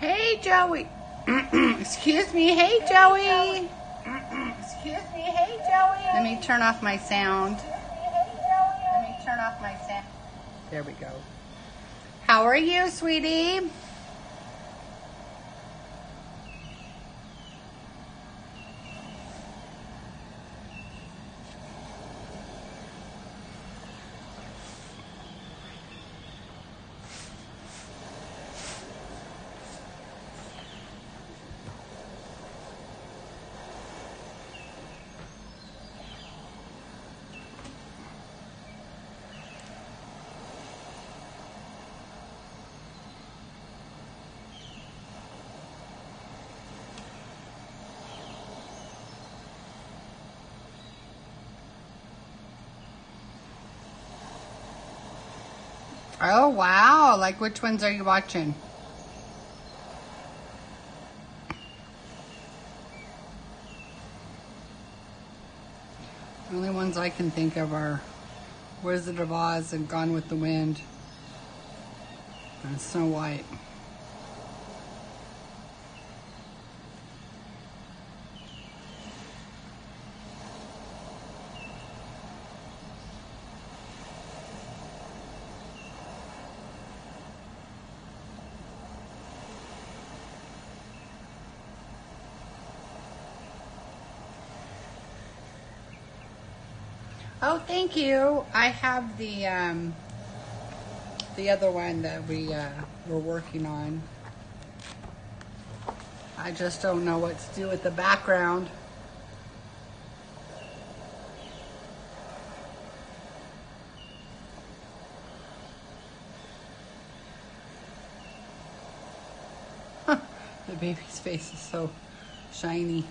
Hey, Joey. Excuse me. Hey, Joey. Excuse me. Hey, Joey. Let me turn off my sound. There we go. How are you, sweetie? Oh, wow. Like, which ones are you watching? The only ones I can think of are Wizard of Oz and Gone with the Wind and Snow White. Oh, thank you. I have the other one that we're working on. I just don't know what to do with the background. The baby's face is so shiny.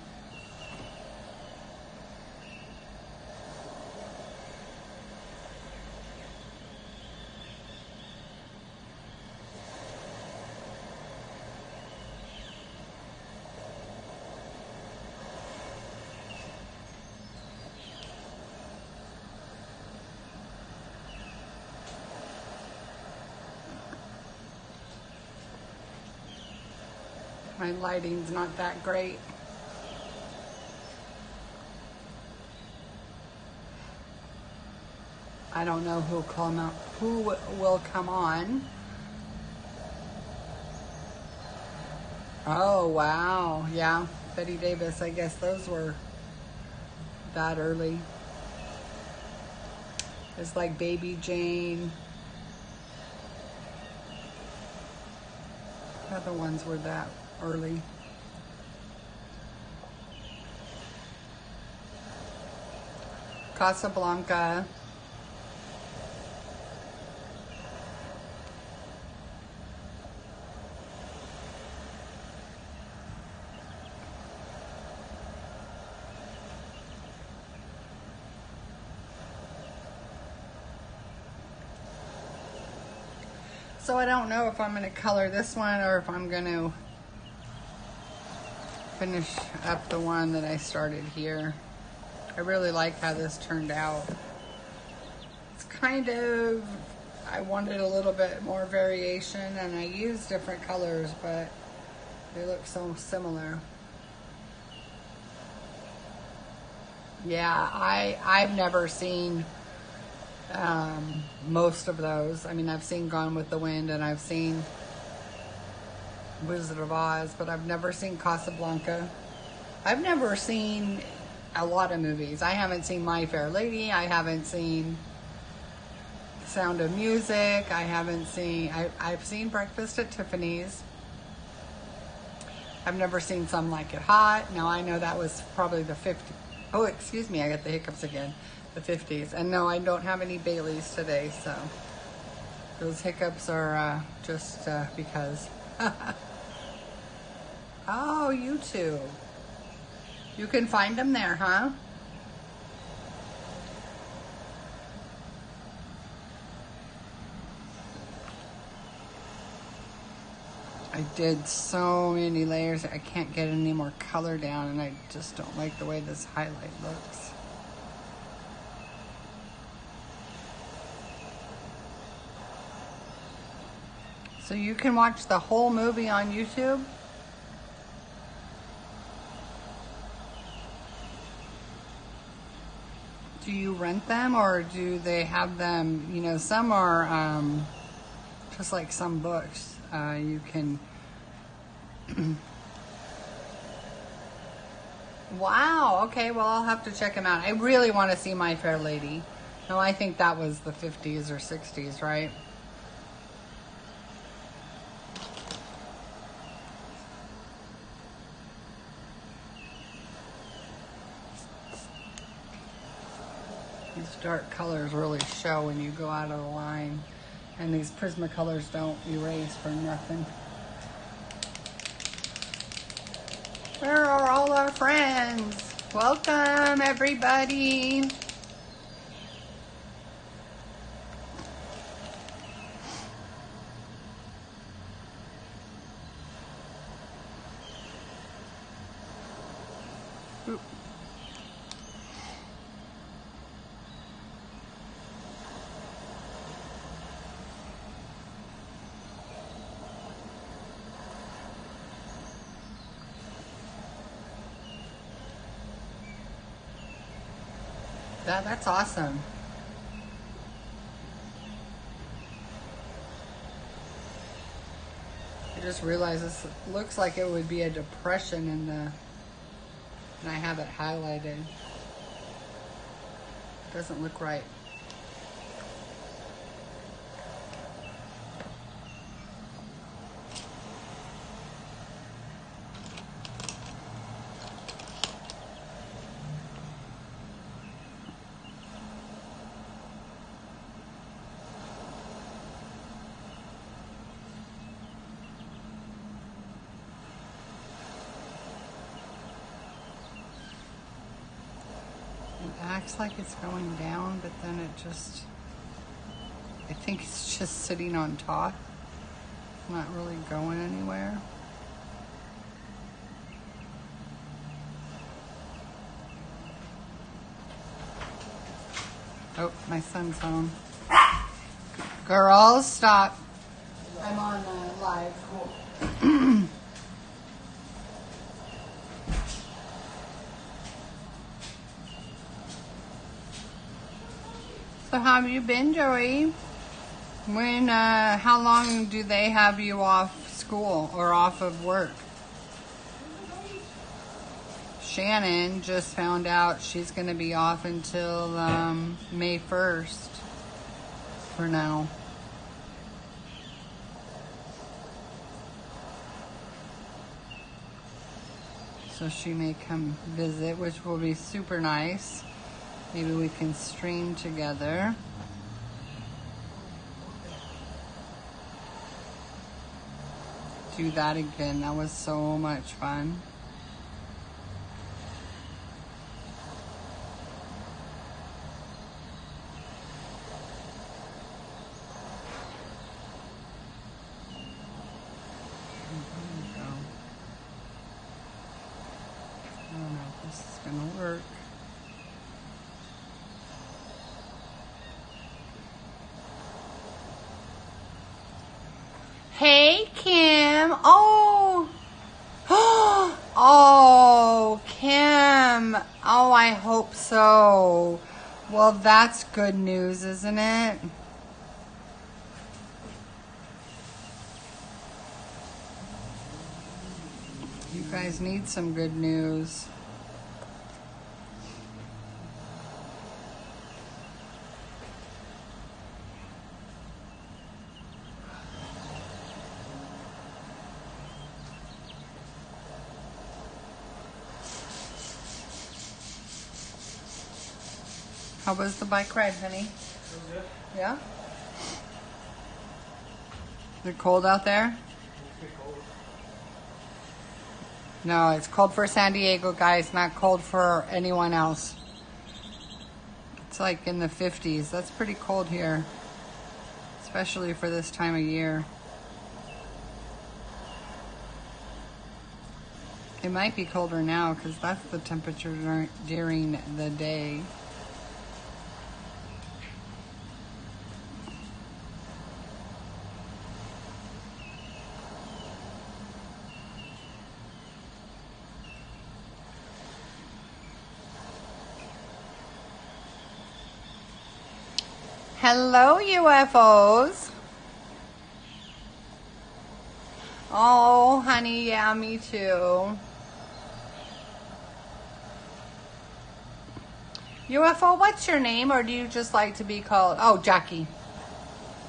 My lighting's not that great. I don't know who will come on. Oh, wow. Yeah, Betty Davis. I guess those were that early. It's like Baby Jane. The other ones were that early. Casablanca. So I don't know if I'm going to color this one or if I'm going to finish up the one that I started here. I really like how this turned out. It's kind of, I wanted a little bit more variation and I used different colors, but they look so similar. Yeah, I've never seen most of those. I mean, I've seen Gone with the Wind and I've seen Wizard of Oz, but I've never seen Casablanca. I've never seen a lot of movies. I haven't seen My Fair Lady. I haven't seen Sound of Music. I haven't seen, I've seen Breakfast at Tiffany's. I've never seen Some Like It Hot. Now I know that was probably the 50s. Oh, excuse me, I got the hiccups again. The 50s. And no, I don't have any Baileys today, so those hiccups are just because. Oh, YouTube. You can find them there, huh? I did so many layers. I can't get any more color down, and I just don't like the way this highlight looks. So you can watch the whole movie on YouTube? Do you rent them, or do they have them, you know, some are just like some books. You can... Wow, okay, well, I'll have to check them out. I really want to see My Fair Lady. No, I think that was the 50s or 60s, right? These dark colors really show when you go out of the line. And these Prismacolors don't erase for nothing. Where are all our friends? Welcome, everybody. Oop. That's awesome. I just realized this looks like it would be a depression in the, and I have it highlighted. Doesn't look right. It acts like it's going down, but then it just, I think it's just sitting on top. It's not really going anywhere. Oh, my son's home. Girls, stop. I'm on live. So how have you been, Joey? How long do they have you off school or off of work? Shannon just found out she's going to be off until May 1st for now. So she may come visit, which will be super nice. Maybe we can stream together. Do that again. That was so much fun. I don't know if this is gonna work. Hey, Kim. Oh. Oh, Kim. Oh, I hope so. Well, that's good news, isn't it? You guys need some good news. How was the bike ride, honey? It was good. Yeah? Is it cold out there? It's pretty cold. No, it's cold for San Diego, guys, not cold for anyone else. It's like in the 50s. That's pretty cold here, especially for this time of year. It might be colder now because that's the temperature during the day. Hello, UFOs. Oh, honey, yeah, me too. UFO, what's your name, or do you just like to be called, oh, Jackie?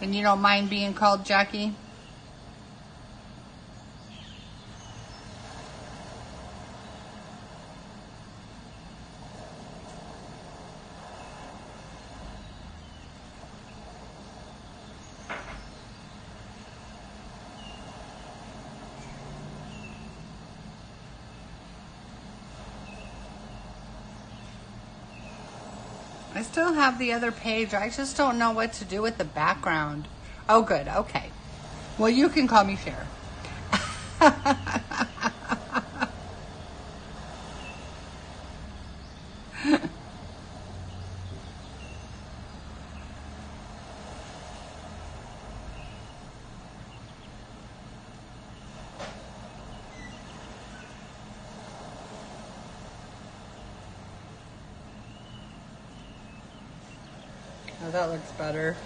And you don't mind being called Jackie? I still have the other page. I just don't know what to do with the background. Oh, good. Okay. Well, you can call me Cher. Oh, that looks better.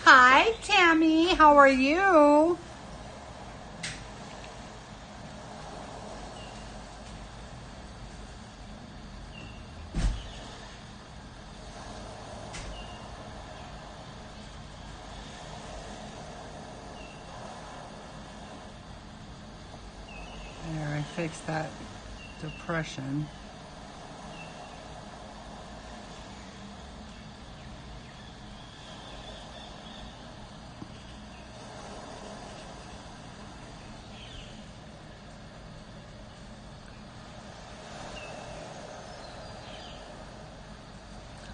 Hi, Tammy. How are you? There, I fixed that depression.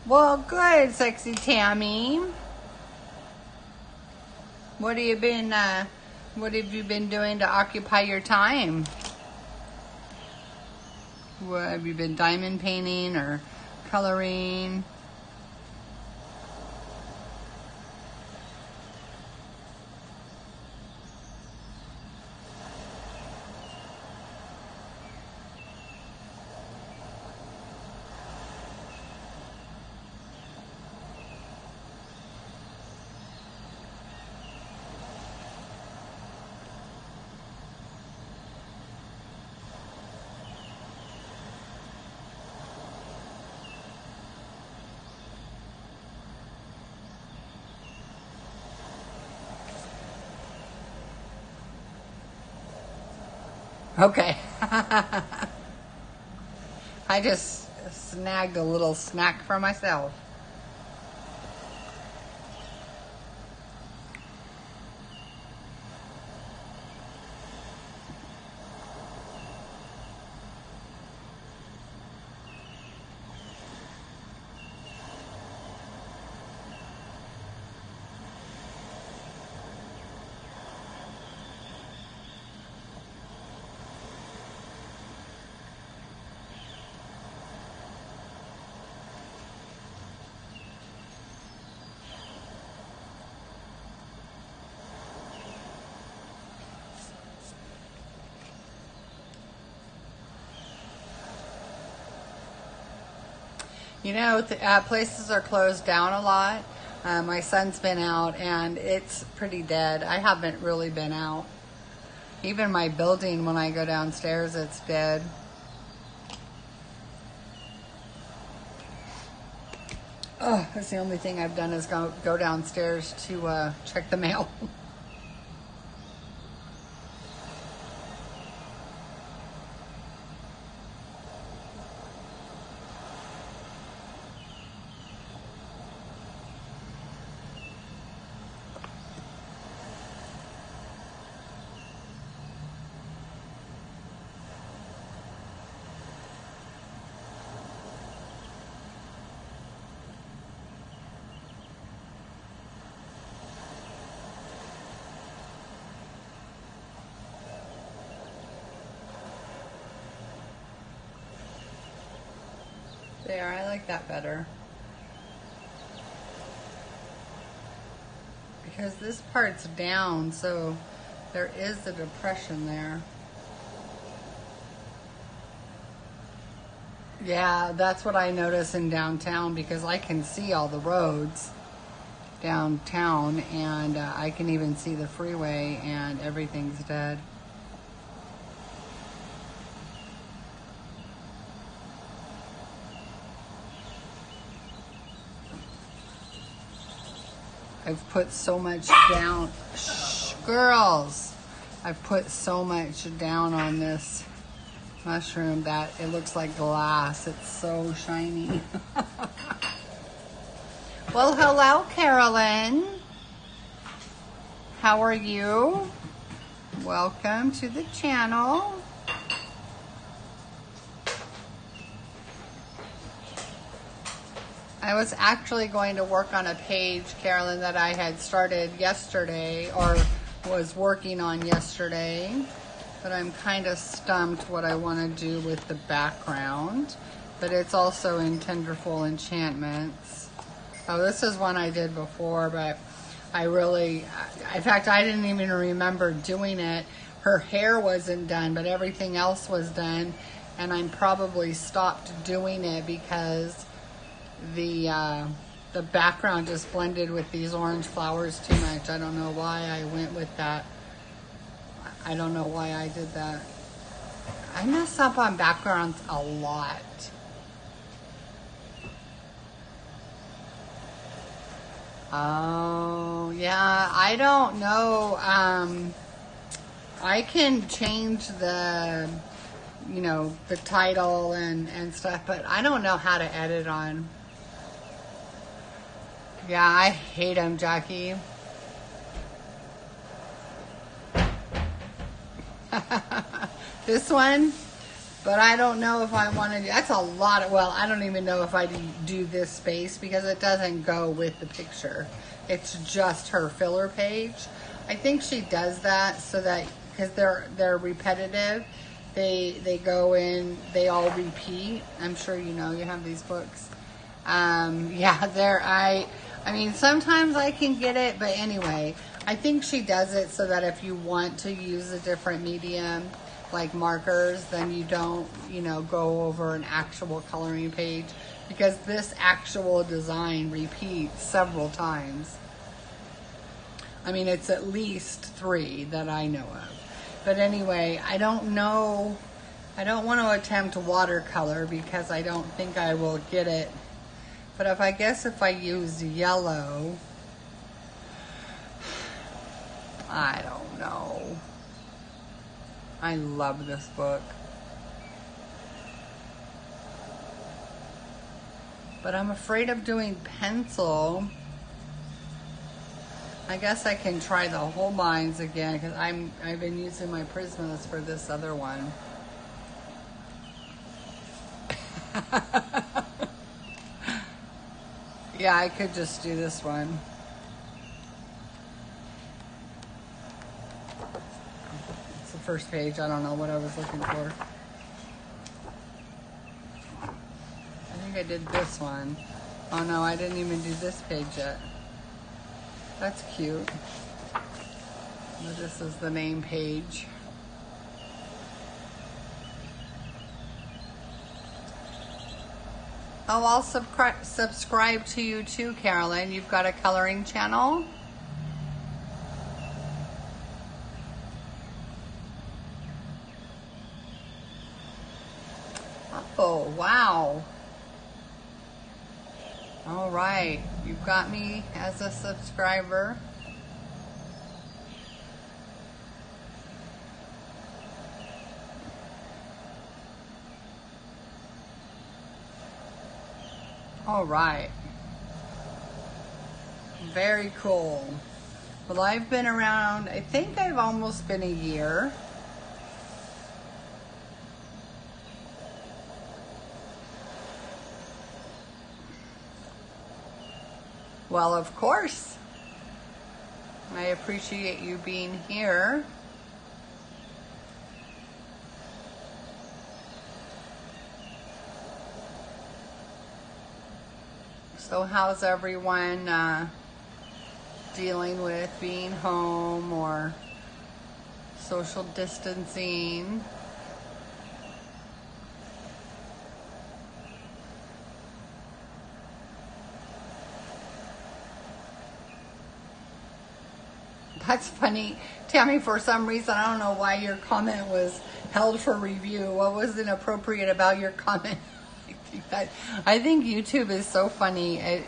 Well, good, sexy Tammy. What have you been doing to occupy your time? What, have you been diamond painting or coloring? Okay. I just snagged a little snack for myself. You know, places are closed down a lot. My son's been out and it's pretty dead. I haven't really been out. Even my building, when I go downstairs, it's dead. Oh, that's the only thing I've done is go downstairs to check the mail. There, I like that better. because this part's down, so there is a depression there. Yeah, that's what I notice in downtown, because I can see all the roads downtown, and I can even see the freeway, and everything's dead. I've put so much down. Shh, girls! I've put so much down on this mushroom that it looks like glass. It's so shiny. Well, hello, Carolyn. How are you? Welcome to the channel. I was actually going to work on a page, Carolyn, that I had started yesterday, or was working on yesterday, but I'm kind of stumped what I want to do with the background. But it's also in Tenderful Enchantments. Oh, this is one I did before, but I really, in fact, I didn't even remember doing it. Her hair wasn't done, but everything else was done, and I'm probably stopped doing it because the background just blended with these orange flowers too much. I don't know why I went with that. I don't know why I did that. I mess up on backgrounds a lot. Oh, yeah, I don't know. I can change the, you know, the title and stuff, but I don't know how to edit on. Yeah, I hate them, Jackie. This one, but I don't know if I want to do, that's a lot of, well, I don't even know if I do this space because it doesn't go with the picture. It's just her filler page. I think she does that so that, because they're repetitive, they go in, they all repeat. I'm sure you know, you have these books. Yeah, I mean, sometimes I can get it, but anyway, I think she does it so that if you want to use a different medium, like markers, then you don't, you know, go over an actual coloring page, because this actual design repeats several times. I mean, it's at least 3 that I know of. But anyway, I don't know, I don't want to attempt watercolor because I don't think I will get it. But if I use yellow, I don't know. I love this book. But I'm afraid of doing pencil. I guess I can try the whole lines again because I've been using my Prismas for this other one. Yeah, I could just do this one. It's the first page. I don't know what I was looking for. I think I did this one. Oh no, I didn't even do this page yet. That's cute. But this is the name page. Oh, I'll subscribe to you too, Carolyn. You've got a coloring channel? Oh, wow. All right. You've got me as a subscriber. All right. Very cool. Well, I've been around, I think I've almost been a year. Well, of course. I appreciate you being here. So how's everyone dealing with being home or social distancing. That's funny. Tammy, for some reason, I don't know why your comment was held for review. What was inappropriate about your comment? I think YouTube is so funny.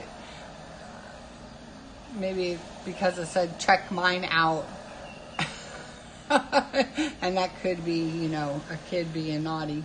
Maybe because it said check mine out. And that could be, you know, a kid being naughty.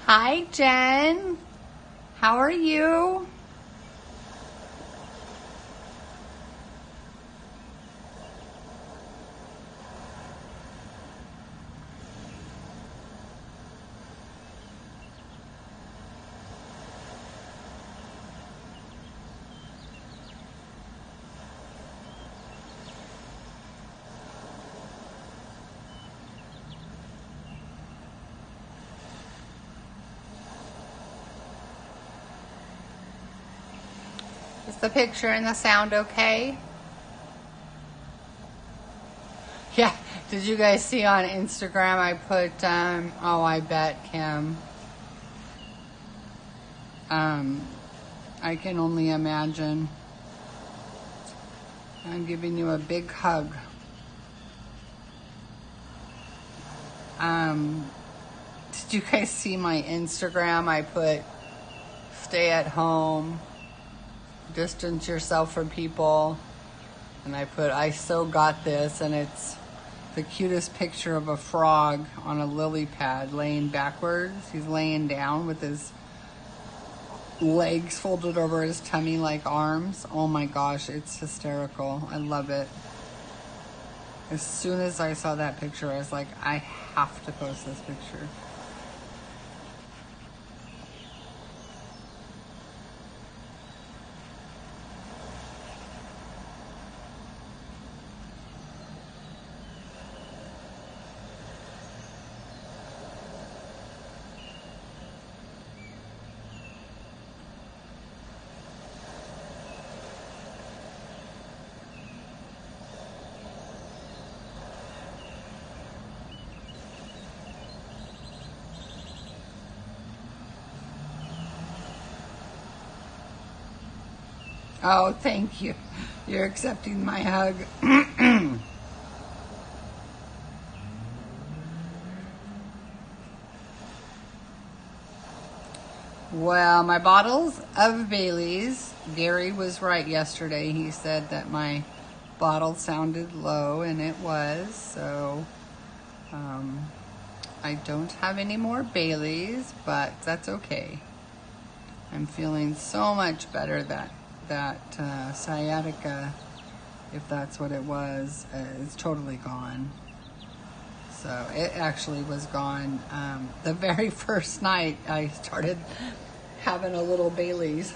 Hi, Jen. How are you? Is the picture and the sound okay? Yeah. Did you guys see on Instagram I put, oh, I bet, Kim. I can only imagine. I'm giving you a big hug. Did you guys see my Instagram? I put stay at home, distance yourself from people, and I put I so got this, and it's the cutest picture of a frog on a lily pad laying backwards. He's laying down with his legs folded over his tummy like arms. Oh my gosh, it's hysterical. I love it. As soon as I saw that picture, I was like, I have to post this picture. Oh, thank you. You're accepting my hug. Well, my bottles of Bailey's, Gary was right yesterday. He said that my bottle sounded low, and it was. So I don't have any more Bailey's, but that's okay. I'm feeling so much better that sciatica, if that's what it was, is totally gone. So it actually was gone the very first night I started having a little Bailey's.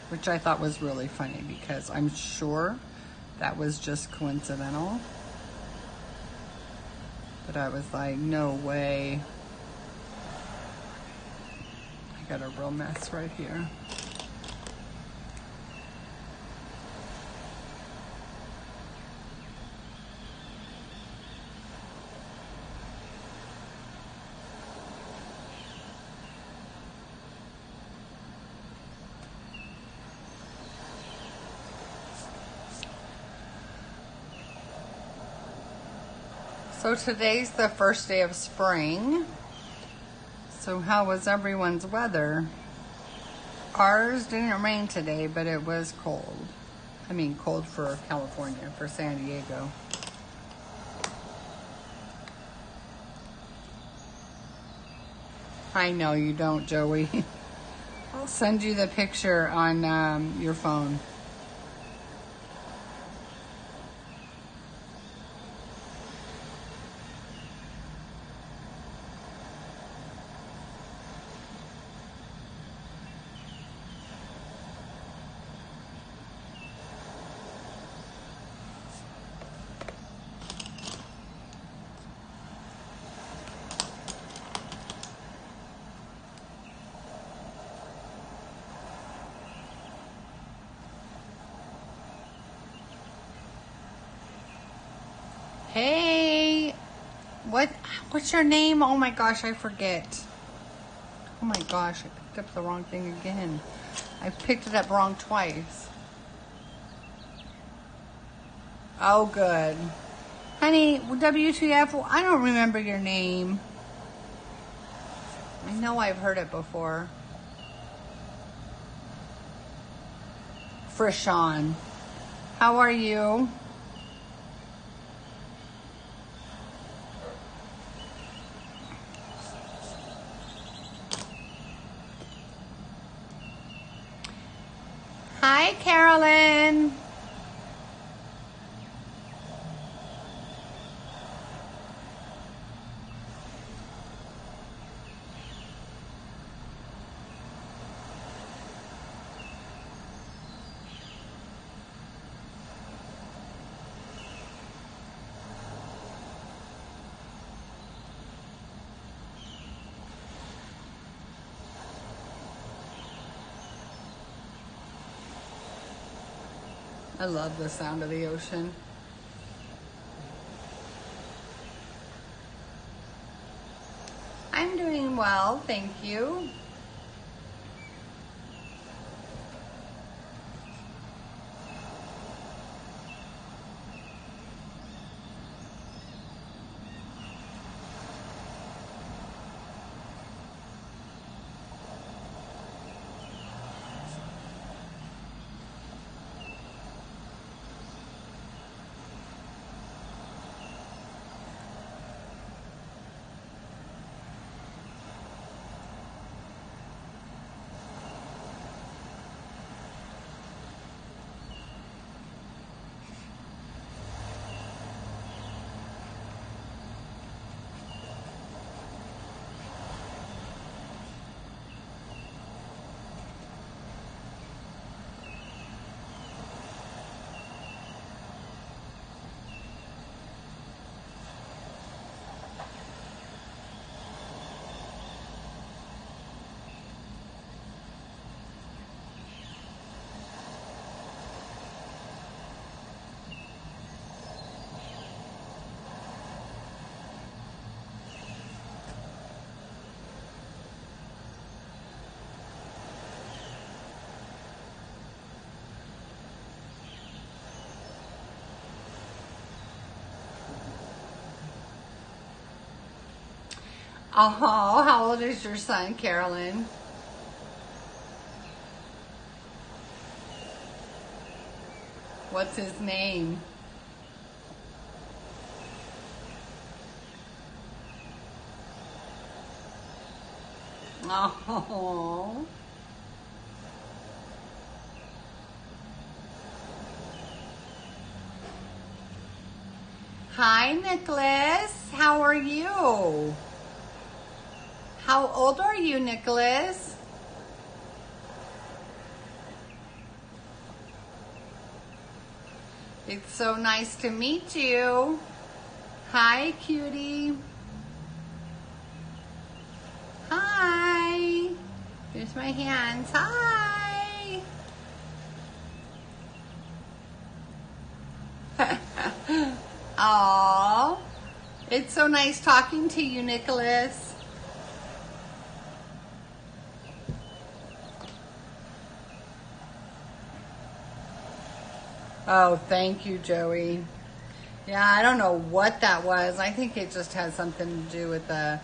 Which I thought was really funny because I'm sure that was just coincidental. But I was like, no way. I got a real mess right here. So today's the first day of spring. So how was everyone's weather? Ours didn't rain today, but it was cold. I mean, cold for California, for San Diego. I know you don't, Joey. I'll send you the picture on your phone. Hey, what's your name? Oh my gosh, I forget. Oh my gosh, I picked up the wrong thing again. I picked it up wrong twice. Oh, good. Honey, WTF, I don't remember your name. I know I've heard it before. Frishon. How are you? Hi, Carolyn. I love the sound of the ocean. I'm doing well, thank you. Oh, how old is your son, Carolyn? What's his name? Oh. Hi, Nicholas. How are you? How old are you, Nicholas? It's so nice to meet you. Hi, cutie. Hi. Here's my hands. Hi. Aw. It's so nice talking to you, Nicholas. Oh, thank you, Joey. Yeah, I don't know what that was. I think it just had something to do with the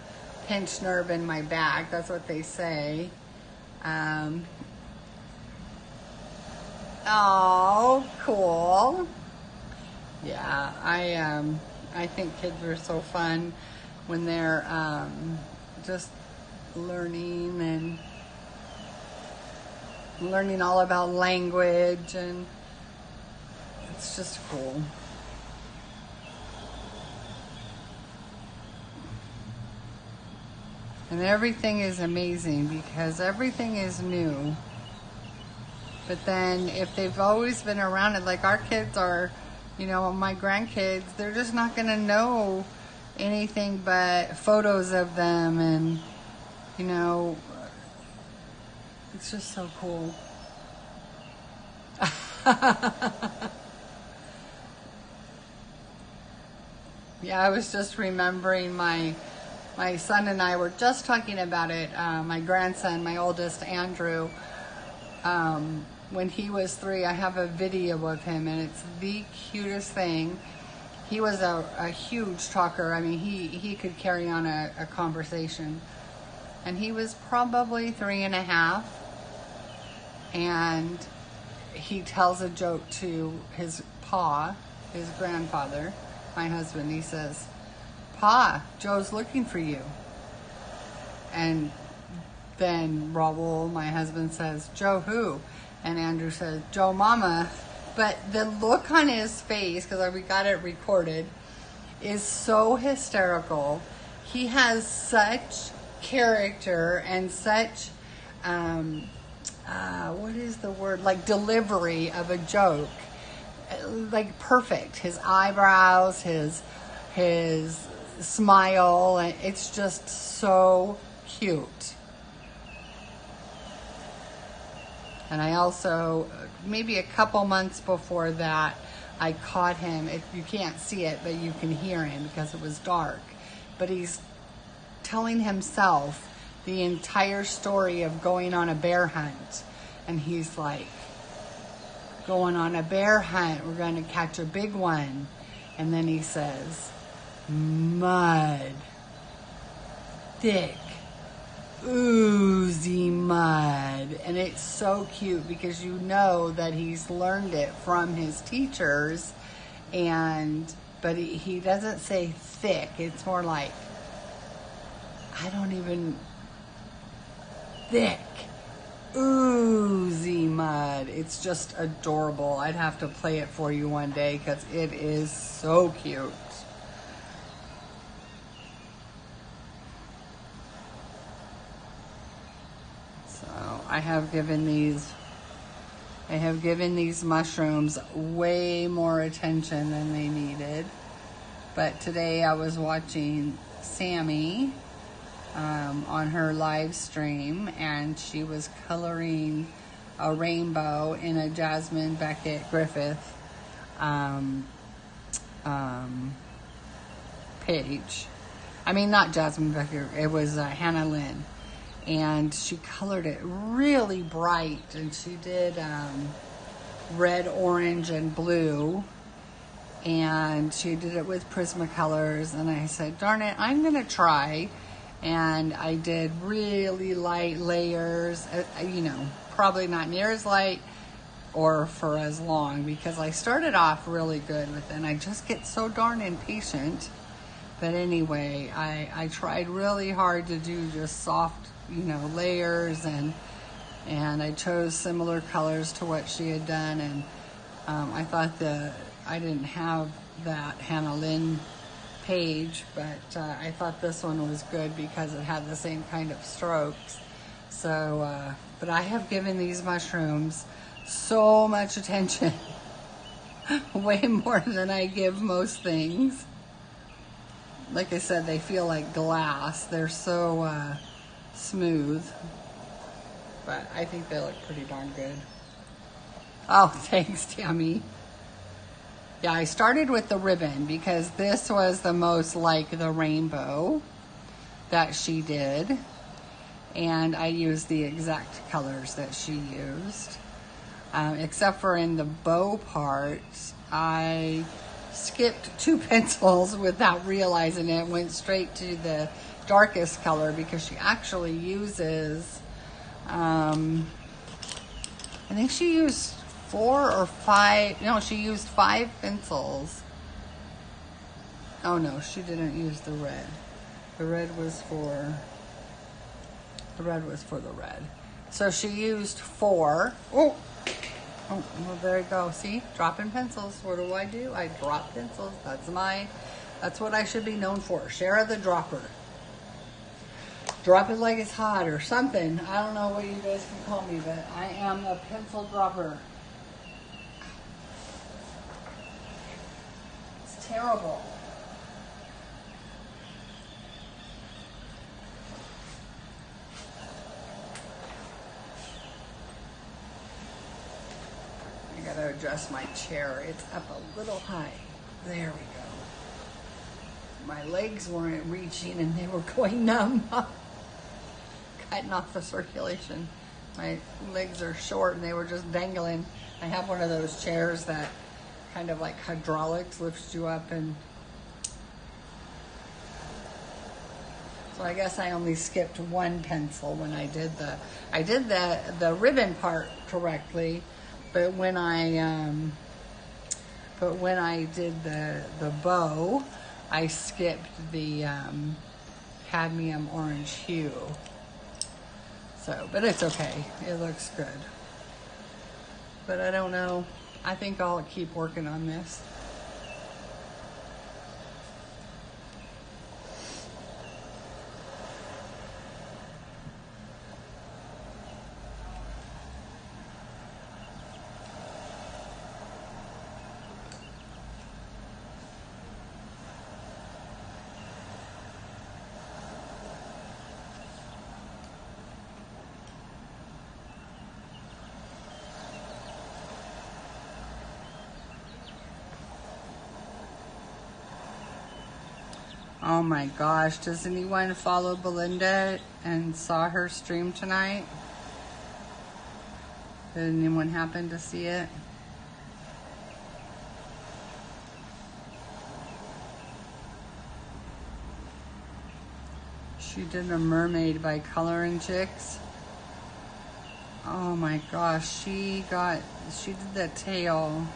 pinched nerve in my back. That's what they say. Oh, cool. Yeah, I think kids are so fun when they're just learning and learning all about language, and it's just cool. And everything is amazing because everything is new. But then if they've always been around it, like our kids are, you know, my grandkids, they're just not going to know anything but photos of them, and, you know, it's just so cool. Yeah, I was just remembering my son and I were just talking about it. My grandson, my oldest, Andrew, when he was 3, I have a video of him, and it's the cutest thing. He was a huge talker. I mean, he could carry on a conversation. And he was probably 3.5. And he tells a joke to his pa, his grandfather, my husband. He says, "Pa, Joe's looking for you." And then Raul, my husband, says, "Joe who?" And Andrew says, "Joe Mama." But the look on his face, because we got it recorded, is so hysterical. He has such character and such, what is the word? Like delivery of a joke. Like perfect. His eyebrows, his smile, and it's just so cute. And I also, maybe a couple months before that, I caught him. You can't see it, but you can hear him because it was dark. But he's telling himself the entire story of going on a bear hunt. And he's like, "Going on a bear hunt, we're going to catch a big one." And then he says, "Mud, thick, oozy mud." And it's so cute because you know that he's learned it from his teachers, but he doesn't say thick. It's more like, thick, oozy mud. It's just adorable. I'd have to play it for you one day because it is so cute. I have given these mushrooms way more attention than they needed. But today I was watching Sammy on her live stream, and she was coloring a rainbow in a Jasmine Beckett Griffith page. I mean, not Jasmine Beckett, it was Hannah Lynn. And she colored it really bright, and she did red, orange, and blue, and she did it with Prismacolors. And I said, darn it, I'm gonna try. And I did really light layers, probably not near as light or for as long, because I started off really good with it, and I just get so darn impatient. But anyway, I tried really hard to do just soft, layers, and I chose similar colors to what she had done. And I thought I didn't have that Hannah Lynn page, but I thought this one was good because it had the same kind of strokes. So, but I have given these mushrooms so much attention, way more than I give most things. Like I said, they feel like glass. They're so smooth, but I think they look pretty darn good. Oh, thanks, Tammy. Yeah, I started with the ribbon because this was the most like the rainbow that she did, and I used the exact colors that she used, except for in the bow part, I skipped 2 pencils without realizing it. Went straight to the darkest color because she actually uses, I think she used 4 or 5, no, she used 5 pencils. Oh no, she didn't use the red. The red was for the red. So she used 4. Oh, well, there you go. See, dropping pencils. What do? I drop pencils. That's what I should be known for. Shara the dropper. Drop it like it's hot or something. I don't know what you guys can call me, but I am a pencil dropper. It's terrible. I gotta adjust my chair. It's up a little high. There we go. My legs weren't reaching and they were going numb. Cutting off the circulation. My legs are short and they were just dangling. I have one of those chairs that kind of like hydraulics lifts you up, and so I guess I only skipped 1 pencil when I did the ribbon part correctly. But when I did the bow, I skipped the cadmium orange hue. So, but it's okay. It looks good. But I don't know. I think I'll keep working on this. Oh my gosh, does anyone follow Belinda and saw her stream tonight? Did anyone happen to see it? She did a mermaid by Coloring Chicks. Oh my gosh, she did the tail.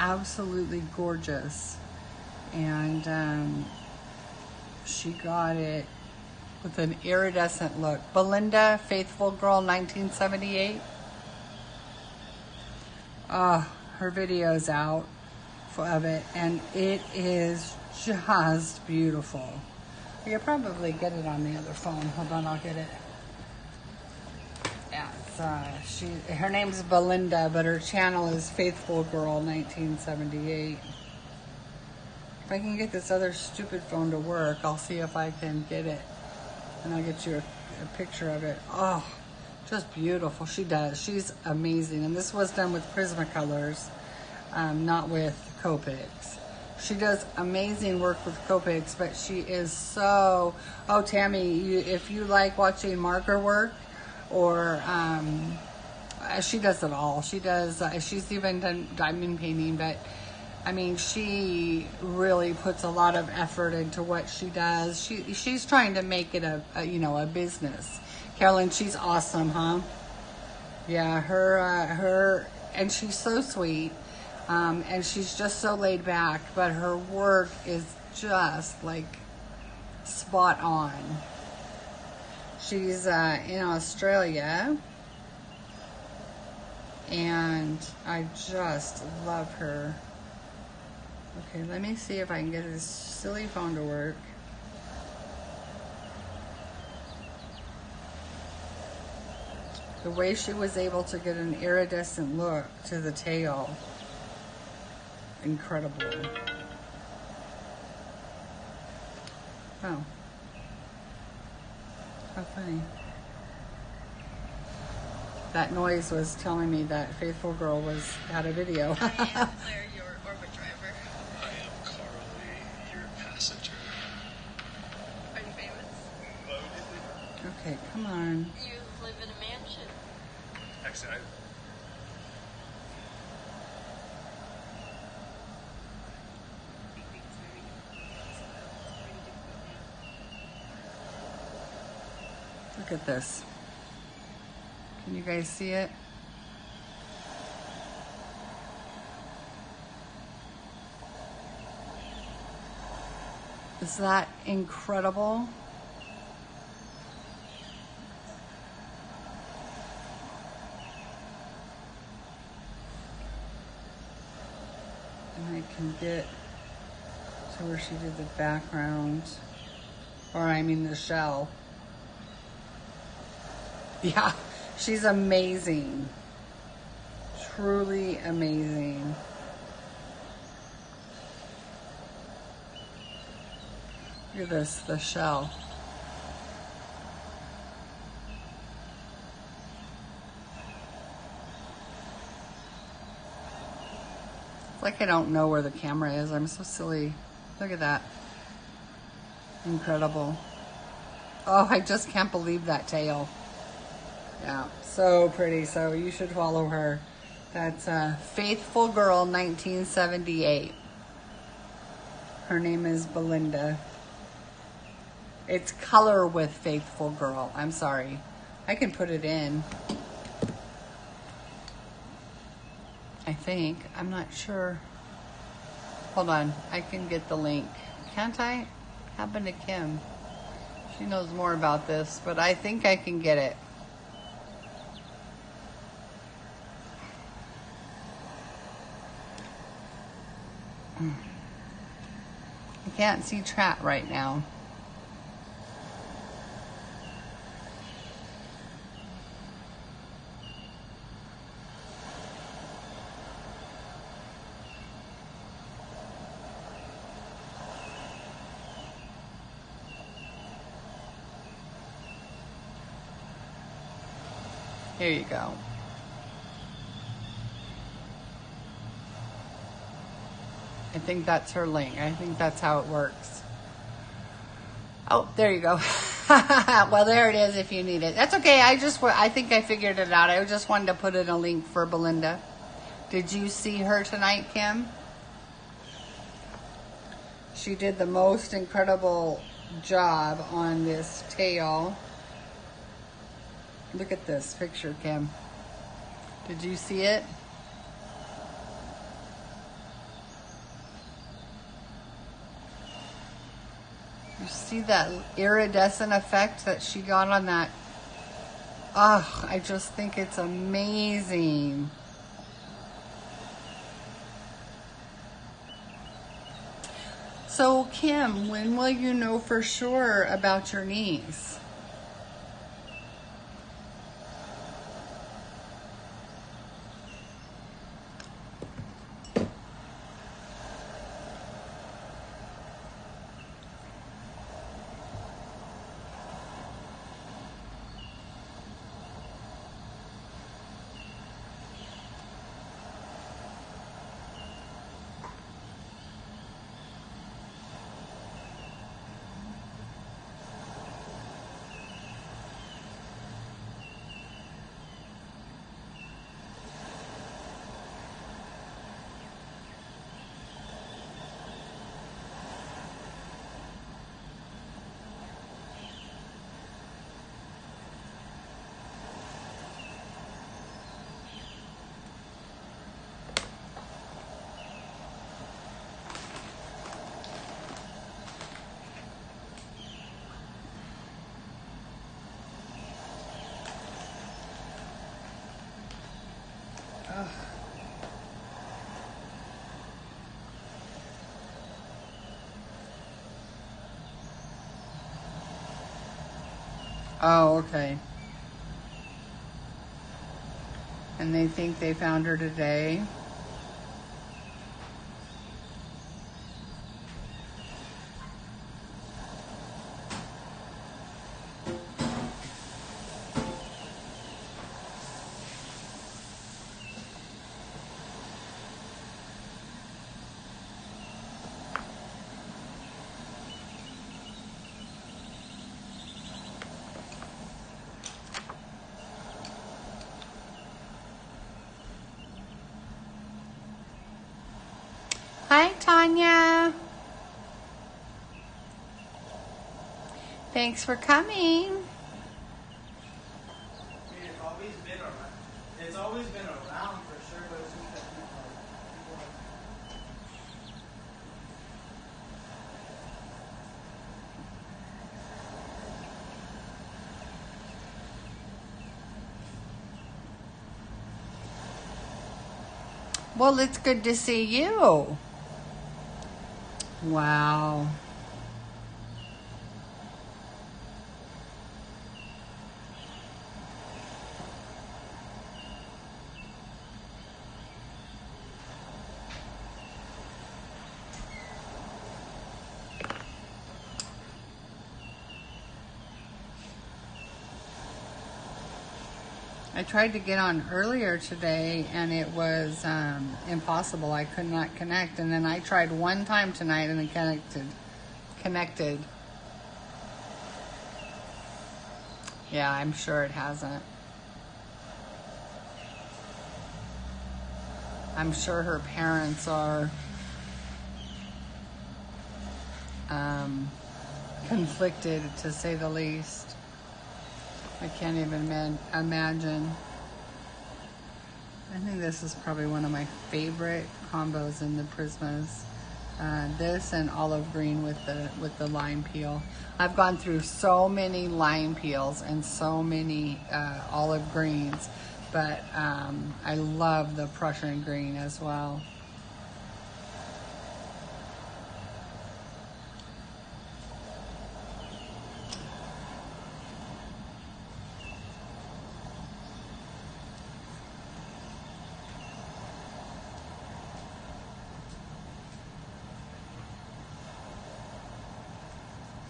Absolutely gorgeous, and she got it with an iridescent look. Belinda, Faithful Girl 1978. Her video's out of it, and it is just beautiful. You'll probably get it on the other phone. Hold on, I'll get it. Yeah, her name's Belinda, but her channel is Faithful Girl 1978. If I can get this other stupid phone to work, I'll see if I can get it, and I'll get you a picture of it. Oh, just beautiful. She does. She's amazing, and this was done with Prismacolors, not with Copics. She does amazing work with Copics, but she is so... Oh, Tammy, if you like watching marker work, or she does it all. She does. She's even done diamond painting, but I mean, she really puts a lot of effort into what she does. She's trying to make it a business. Carolyn, she's awesome, huh? Yeah, her, and she's so sweet, and she's just so laid back. But her work is just like spot on. She's in Australia, and I just love her. Okay, let me see if I can get this silly phone to work. The way she was able to get an iridescent look to the tail, incredible. Oh. How funny. That noise was telling me that Faithful Girl had a video. I am Claire, your orbit driver. I am Carly, your passenger. Are you famous? Okay, come on. You live in a mansion. Actually, Look at this. Can you guys see it? Is that incredible? And I can get to where she did the background, or I mean the shell. Yeah, she's amazing. Truly amazing. Look at this, the shell. It's like I don't know where the camera is. I'm so silly. Look at that. Incredible. Oh, I just can't believe that tail. Yeah, so pretty. So you should follow her. That's Faithful Girl 1978. Her name is Belinda. It's color with Faithful Girl. I'm sorry. I can put it in. I think. I'm not sure. Hold on. I can get the link. Can't I? Happened to Kim. She knows more about this, but I think I can get it. I can't see chat right now. Here you go. I think that's her link. I think that's how it works. Oh, there you go. Well, there it is if you need it. That's okay. I think I figured it out. I just wanted to put in a link for Belinda. Did you see her tonight, Kim? She did the most incredible job on this tail. Look at this picture, Kim. Did you see it? You see that iridescent effect that she got on that? Oh, I just think it's amazing. So, Kim, when will you know for sure about your niece? Oh, okay. And they think they found her today. Hi, Tanya. Thanks for coming. It's always been around for sure, but it's just that people have. Well, it's good to see you. Wow. I tried to get on earlier today and it was impossible. I could not connect. And then I tried one time tonight and it connected. Yeah, I'm sure it hasn't. I'm sure her parents are conflicted, to say the least. I can't even imagine. I think this is probably one of my favorite combos in the Prismas. This and olive green with the lime peel. I've gone through so many lime peels and so many olive greens, but I love the Prussian green as well.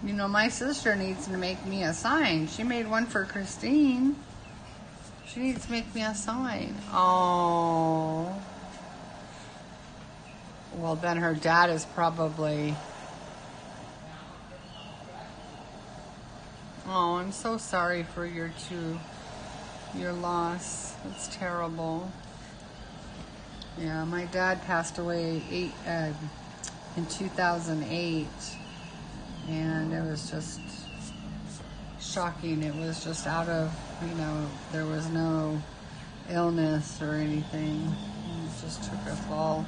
You know, my sister needs to make me a sign. She made one for Christine. She needs to make me a sign. Oh. Well, then her dad is probably... Oh, I'm so sorry for your loss. It's terrible. Yeah, my dad passed away in 2008. And it was just shocking. It was just out of, there was no illness or anything. It just took a fall.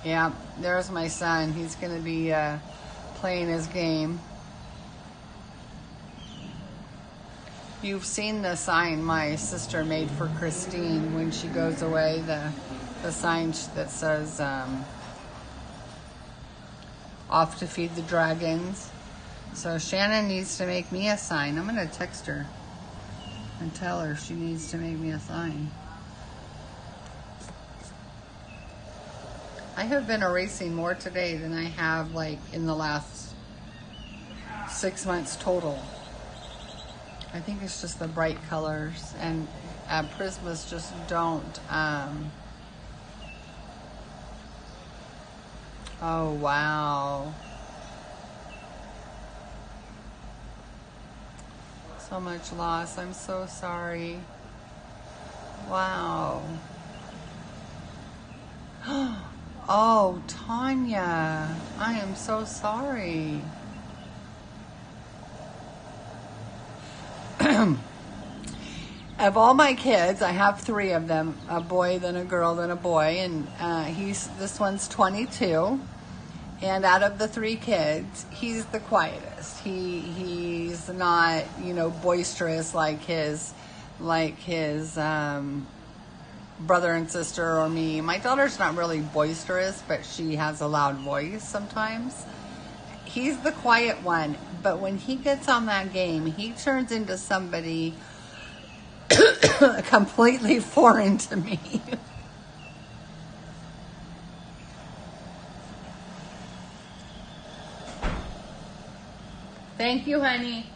Yeah, there's my son. He's going to be playing his game. You've seen the sign my sister made for Christine when she goes away, the sign that says off to feed the dragons. So Shannon needs to make me a sign. I'm going to text her and tell her she needs to make me a sign. I have been erasing more today than I have like in the last 6 months total. I think it's just the bright colors, and Prismas just don't. Oh, wow. So much loss. I'm so sorry. Wow. Oh, Tanya, I am so sorry. Of all my kids, I have 3 of them, a boy, then a girl, then a boy, and this one's 22, and out of the 3 kids, he's the quietest. He's not, boisterous like his brother and sister or me. My daughter's not really boisterous, but she has a loud voice sometimes. He's the quiet one, but when he gets on that game, he turns into somebody completely foreign to me. Thank you, honey.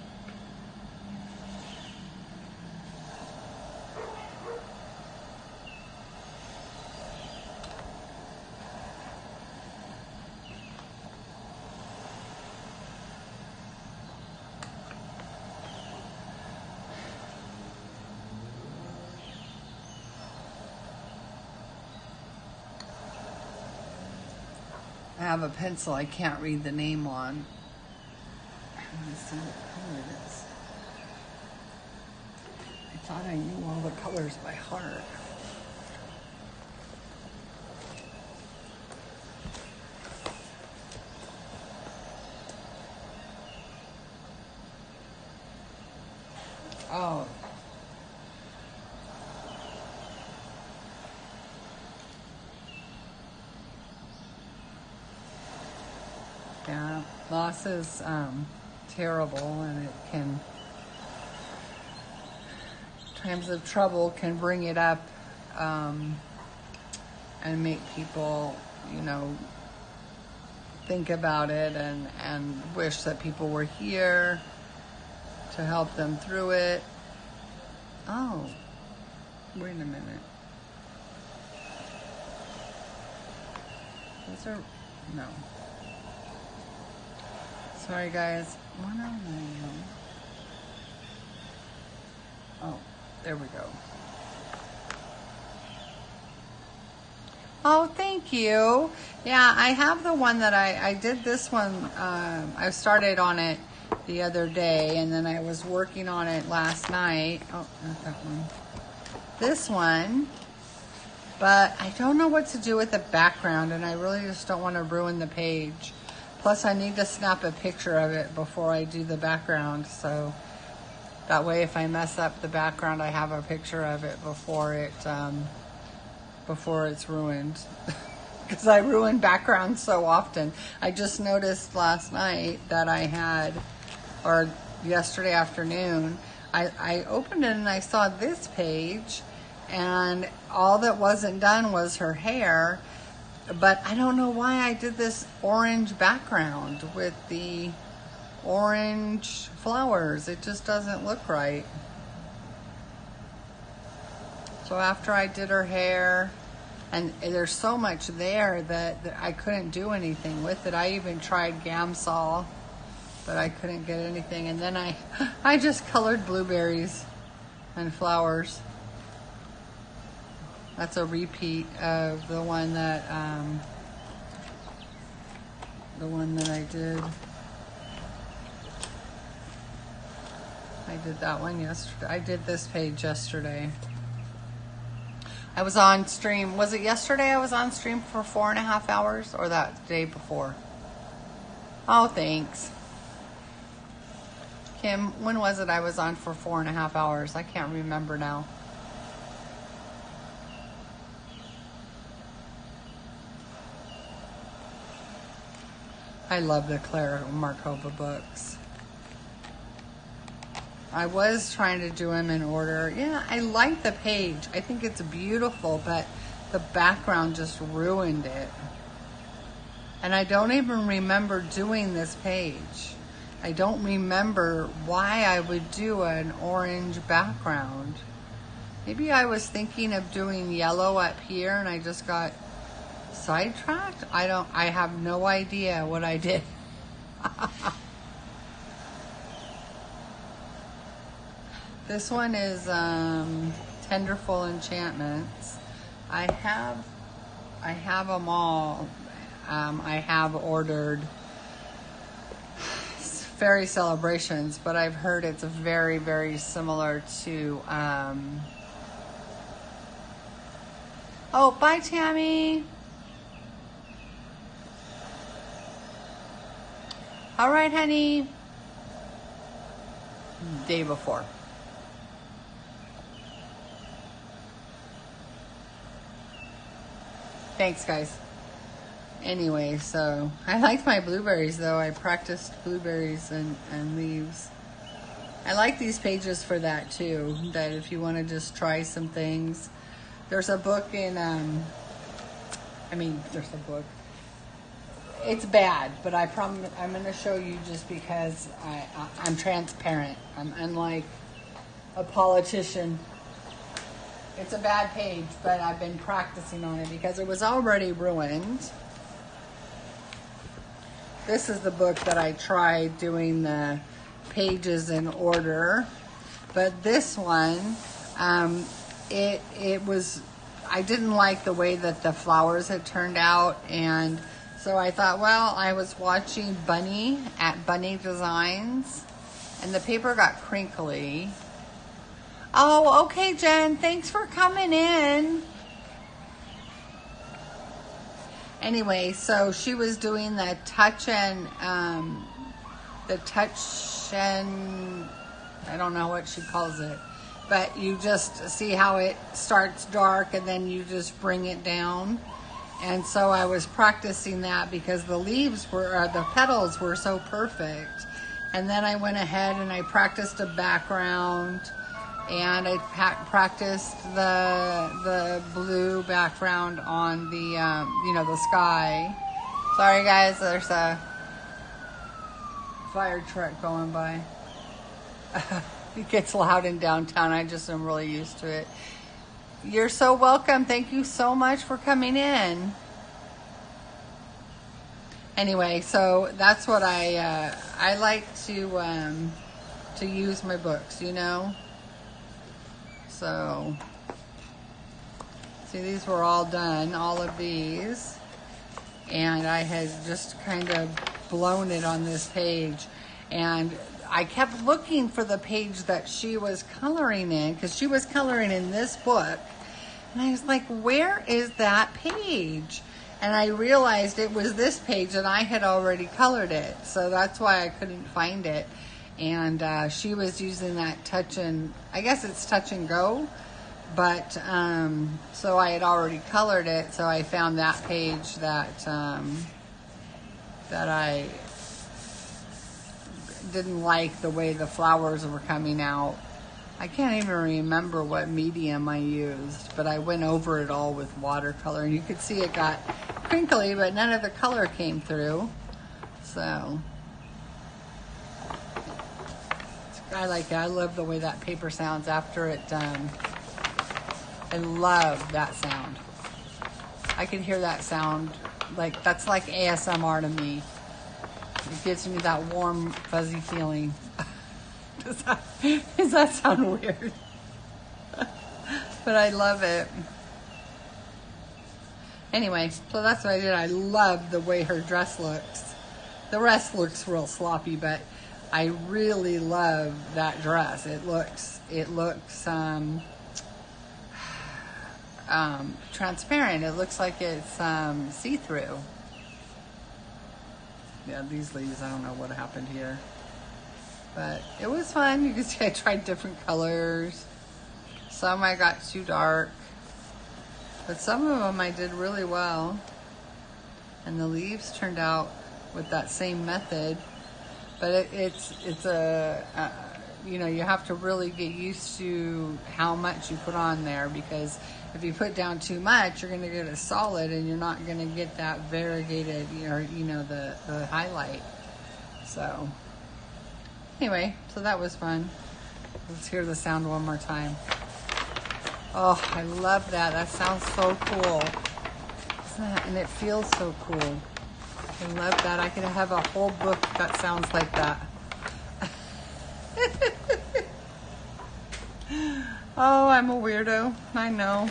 I have a pencil I can't read the name on. Let me see what color it is. I thought I knew all the colors by heart. Oh. Yeah, loss is terrible, and it can, times of trouble can bring it up and make people, you know, think about it and wish that people were here to help them through it. Oh, wait a minute. Those are, no. Sorry guys. 109. Oh, there we go. Oh, thank you. Yeah, I have the one that I did this one. I started on it the other day, and then I was working on it last night. Oh, not that one. This one. But I don't know what to do with the background, and I really just don't want to ruin the page. Plus, I need to snap a picture of it before I do the background, so that way if I mess up the background, I have a picture of it before it's ruined. Because I ruin backgrounds so often. I just noticed last night that I had, or yesterday afternoon, I opened it and I saw this page, and all that wasn't done was her hair. But I don't know why I did this orange background with the orange flowers. It just doesn't look right. So after I did her hair, and there's so much there that I couldn't do anything with it. I even tried Gamsol, but I couldn't get anything. And then I just colored blueberries and flowers. That's a repeat of the one that I did. I did that one yesterday. I did this page yesterday. I was on stream. Was it yesterday I was on stream for 4.5 hours, or that day before? Oh, thanks. Kim, when was it I was on for 4.5 hours? I can't remember now. I love the Clara Markova books. I was trying to do them in order. Yeah, I like the page. I think it's beautiful, but the background just ruined it. And I don't even remember doing this page. I don't remember why I would do an orange background. Maybe I was thinking of doing yellow up here and I just got sidetracked. I have no idea what I did. This one is Tenderful Enchantments. I have them all. I have ordered Fairy Celebrations, but I've heard it's very, very similar to oh, bye Tammy. All right, honey. Day before. Thanks, guys. Anyway, so I liked my blueberries, though. I practiced blueberries and leaves. I like these pages for that, too, that if you want to just try some things. There's a book in, there's a book. It's bad, but I promise I'm going to show you just because I'm transparent. I'm unlike a politician. It's a bad page, but I've been practicing on it because it was already ruined. This is the book that I tried doing the pages in order. But this one, it was, I didn't like the way that the flowers had turned out, and So I thought, well, I was watching Bunny at Bunny Designs, and the paper got crinkly. Oh, okay, Jen. Thanks for coming in. Anyway, so she was doing the touch and I don't know what she calls it, but you just see how it starts dark and then you just bring it down. And so I was practicing that because the the petals were so perfect. And then I went ahead and I practiced a background, and I practiced the blue background on the the sky. Sorry guys, there's a fire truck going by. It gets loud in downtown. I just am really used to it. You're so welcome. Thank you so much for coming in. Anyway, so that's what I like to use my books, you know. So, see, these were all done, all of these, and I had just kind of blown it on this page, and I kept looking for the page that she was coloring in, because she was coloring in this book, and I was like, where is that page? And I realized it was this page, and I had already colored it, so that's why I couldn't find it. And she was using that I guess it's touch and go, but so I had already colored it, so I found that page that I didn't like the way the flowers were coming out. I can't even remember what medium I used, but I went over it all with watercolor, and you could see it got crinkly, but none of the color came through. So I like it. I love the way that paper sounds after it's done. I love that sound. I can hear that sound. That's like ASMR to me. It gives me that warm, fuzzy feeling. Does that sound weird? But I love it. Anyway, so that's what I did. I love the way her dress looks. The rest looks real sloppy, but I really love that dress. It looks transparent. It looks like it's see-through. Yeah, these leaves, I don't know what happened here. But it was fun. You can see I tried different colors. Some I got too dark. But some of them I did really well. And the leaves turned out with that same method. But it's you have to really get used to how much you put on there, because if you put down too much, you're going to get a solid and you're not going to get that variegated, the highlight. So anyway, so that was fun. Let's hear the sound one more time. Oh, I love that. That sounds so cool. And it feels so cool. I love that. I could have a whole book that sounds like that. Oh, I'm a weirdo. I know.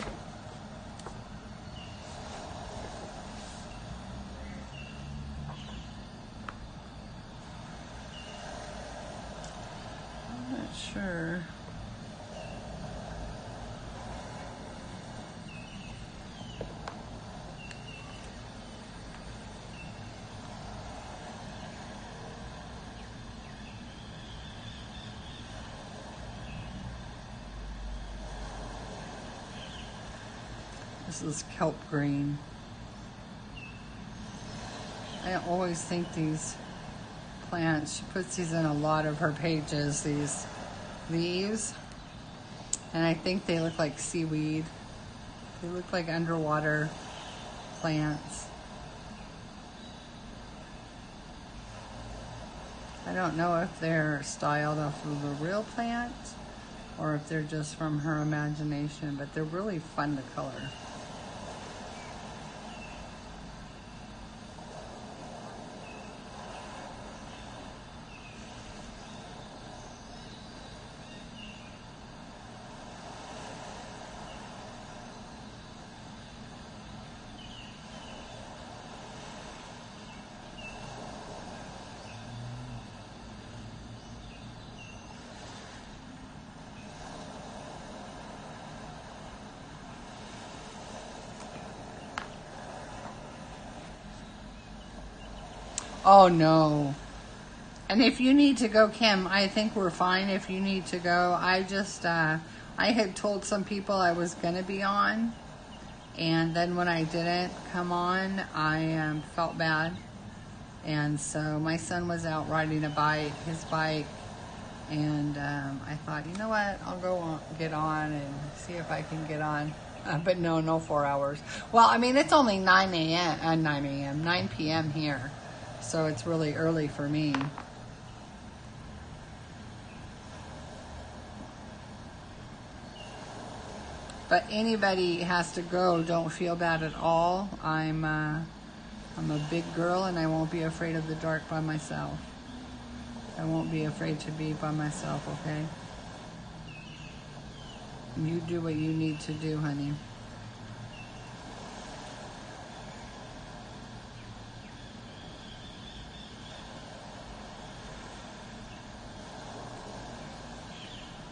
I'm not sure. This is kelp green. I always think these plants, she puts these in a lot of her pages, these leaves. And I think they look like seaweed. They look like underwater plants. I don't know if they're styled off of a real plant or if they're just from her imagination, but they're really fun to color. Oh, no. And if you need to go, Kim, I think we're fine if you need to go. I just, I had told some people I was going to be on. And then when I didn't come on, I felt bad. And so my son was out riding his bike. And I thought, you know what, I'll go on, get on and see if I can get on. But no 4 hours. Well, I mean, it's only 9 p.m. here. So it's really early for me. But anybody has to go, don't feel bad at all. I'm a big girl and I won't be afraid of the dark by myself. I won't be afraid to be by myself, okay? You do what you need to do, honey.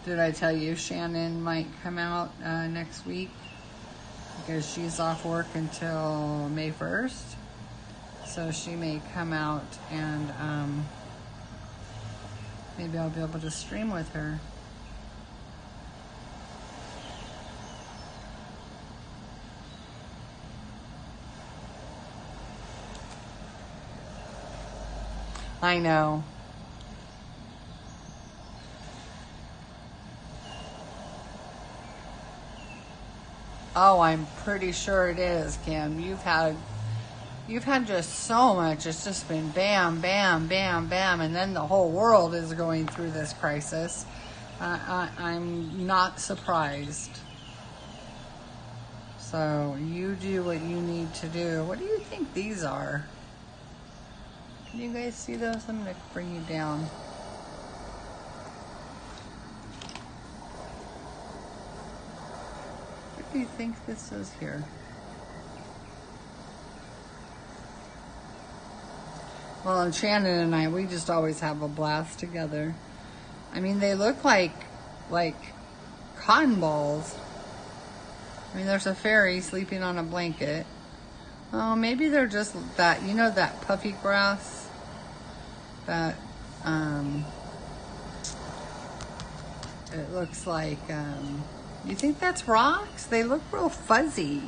Did I tell you Shannon might come out next week? Because she's off work until May 1st. So she may come out and maybe I'll be able to stream with her. I know. Oh, I'm pretty sure it is, Kim. You've had just so much. It's just been bam, bam, bam, bam, and then the whole world is going through this crisis. I'm not surprised. So you do what you need to do. What do you think these are? Can you guys see those? I'm going to bring you down. What do you think this is here? Well, and Shannon and I, we just always have a blast together. I mean, they look like cotton balls. I mean, there's a fairy sleeping on a blanket. Oh, maybe they're just that, you know, that puffy grass? That, it looks like, you think that's rocks? They look real fuzzy.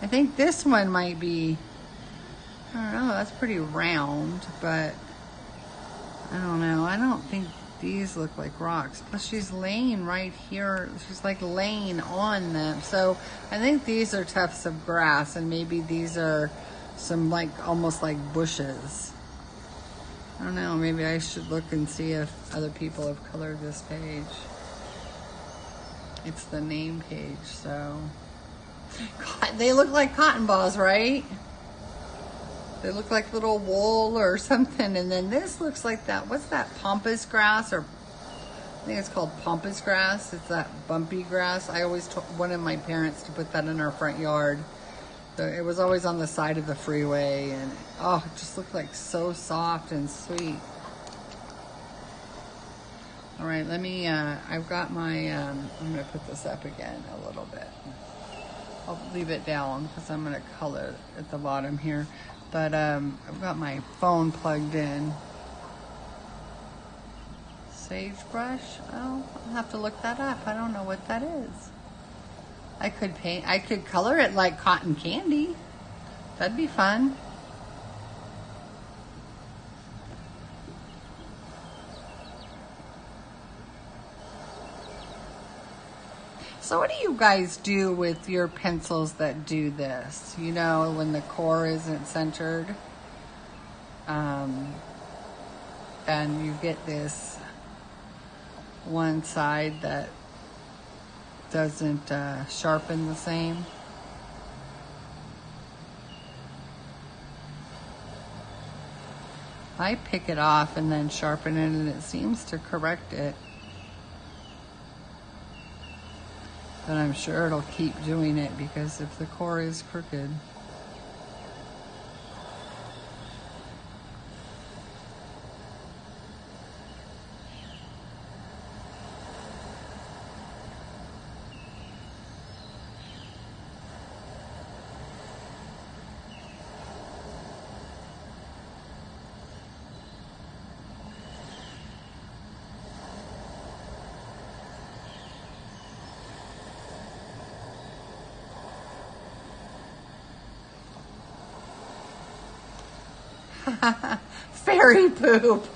I think this one might be, I don't know, that's pretty round, but I don't know. I don't think these look like rocks. Plus she's laying right here. She's like laying on them. So I think these are tufts of grass and maybe these are some like almost like bushes. I don't know. Maybe I should look and see if other people have colored this page. It's the name page, so. God, they look like cotton balls, right? They look like little wool or something. And then this looks like that, what's that, pampas grass? Or I think it's called pampas grass. It's that bumpy grass. I always wanted my parents to put that in our front yard. So it was always on the side of the freeway. And oh, it just looked like so soft and sweet. All right, let me, I've got my, I'm going to put this up again a little bit. I'll leave it down because I'm going to color at the bottom here. But I've got my phone plugged in. Sagebrush? Oh, I'll have to look that up. I don't know what that is. I could color it like cotton candy. That'd be fun. So what do you guys do with your pencils that do this? You know, when the core isn't centered, and you get this one side that doesn't sharpen the same. I pick it off and then sharpen it, and it seems to correct it. But I'm sure it'll keep doing it because if the core is crooked. Fairy poop.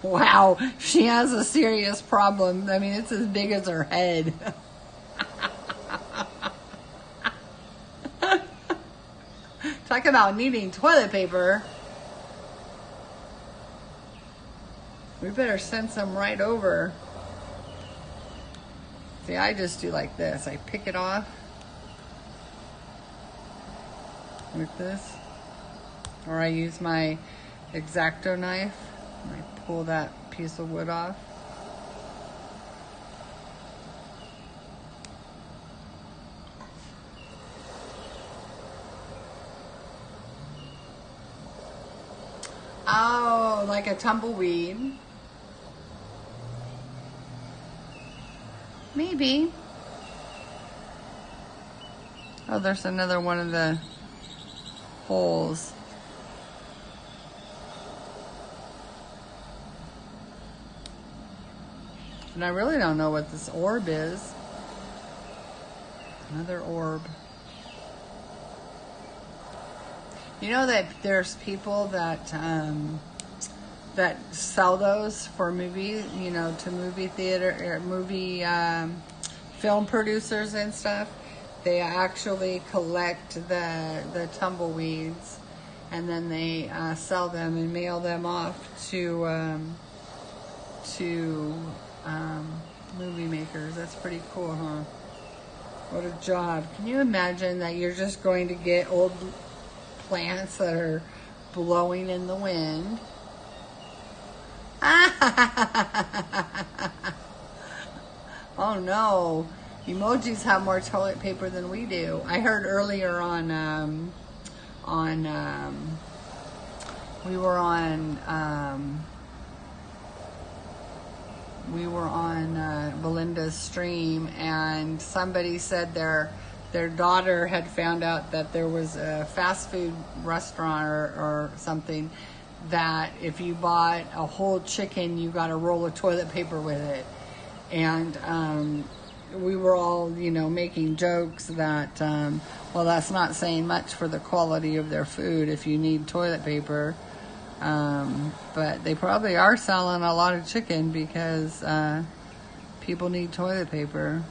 Wow, she has a serious problem. I mean, it's as big as her head. Talk about needing toilet paper. We better send some right over. See, I just do like this. I pick it off like this. Or I use my X-Acto knife and I pull that piece of wood off. Oh, like a tumbleweed. Maybe. Oh, there's another one of the holes. And I really don't know what this orb is. Another orb. You know that there's people that that sell those for movies, you know, to movie theater or movie film producers and stuff. They actually collect the tumbleweeds, and then they sell them and mail them off to movie makers. That's pretty cool, huh? What a job. Can you imagine that you're just going to get old plants that are blowing in the wind? Oh no. Emojis have more toilet paper than we do. I heard earlier we were on Belinda's stream, and somebody said their daughter had found out that there was a fast food restaurant or something that if you bought a whole chicken, you got a roll of toilet paper with it. And we were all, you know, making jokes that, well, that's not saying much for the quality of their food if you need toilet paper. But they probably are selling a lot of chicken because people need toilet paper.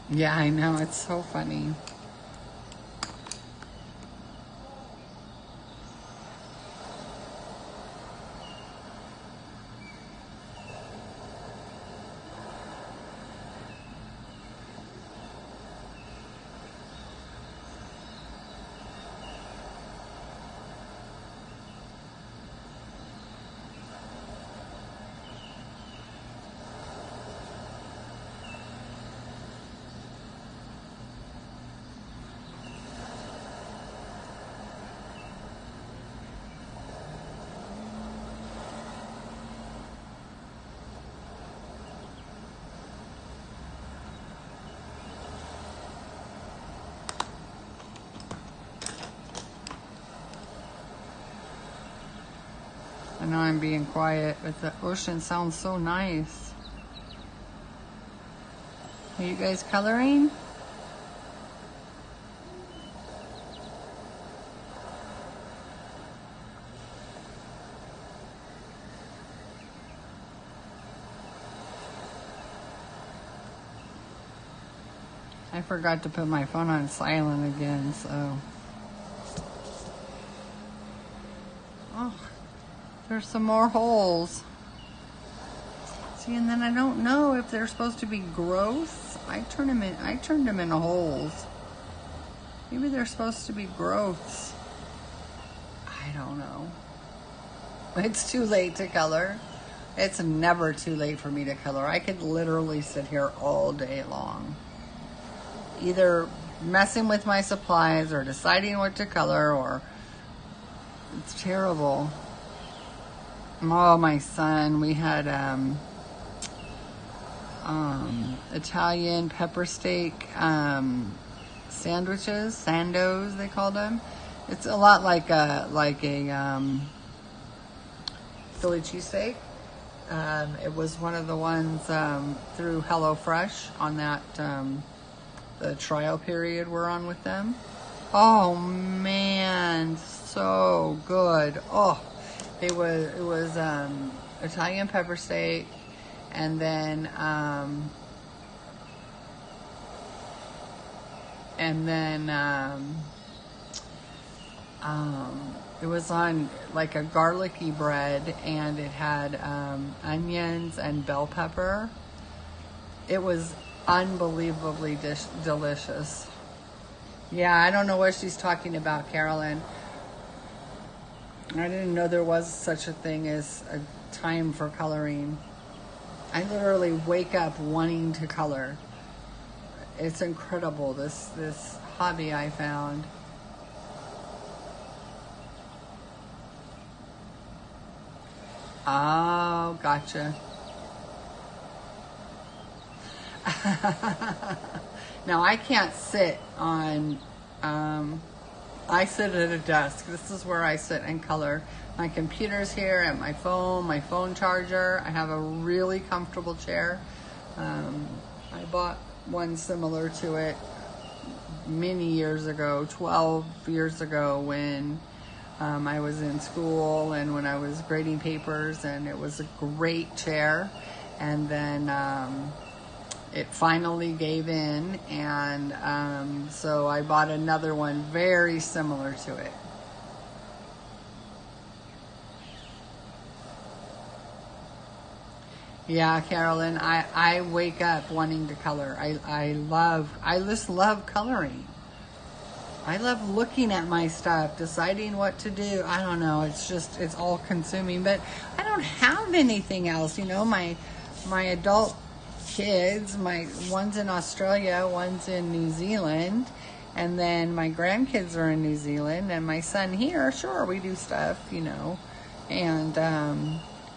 Yeah, I know. It's so funny. I know I'm being quiet, but the ocean sounds so nice. Are you guys coloring? I forgot to put my phone on silent again, so... Oh, there's some more holes. See, and then I don't know if they're supposed to be growths. I turned them into holes. Maybe they're supposed to be growths. I don't know. It's too late to color. It's never too late for me to color. I could literally sit here all day long, either messing with my supplies or deciding what to color, or it's terrible. Oh, my son, we had Italian pepper steak sandwiches, sandos they called them. It's a lot like a Philly cheesesteak. It was one of the ones through HelloFresh on that the trial period we're on with them. Oh man, so good. Oh, it was Italian pepper steak, and then it was on like a garlicky bread, and it had onions and bell pepper. It was unbelievably delicious. Yeah, I don't know what she's talking about, Carolyn. I didn't know there was such a thing as a time for coloring. I literally wake up wanting to color. It's incredible, this hobby I found. Oh, gotcha. Now I can't sit on, I sit at a desk. This is where I sit and color. My computer's here, and my phone charger. I have a really comfortable chair. I bought one similar to it many years ago, 12 years ago, when I was in school and when I was grading papers, and it was a great chair. And then it finally gave in, and so I bought another one very similar to it. Yeah, Carolyn, I wake up wanting to color. I just love coloring. I love looking at my stuff, deciding what to do. I don't know, it's all consuming, but I don't have anything else. You know, my adult kids, one's in Australia, one's in New Zealand, and then my grandkids are in New Zealand, and my son here, sure, we do stuff, you know, and,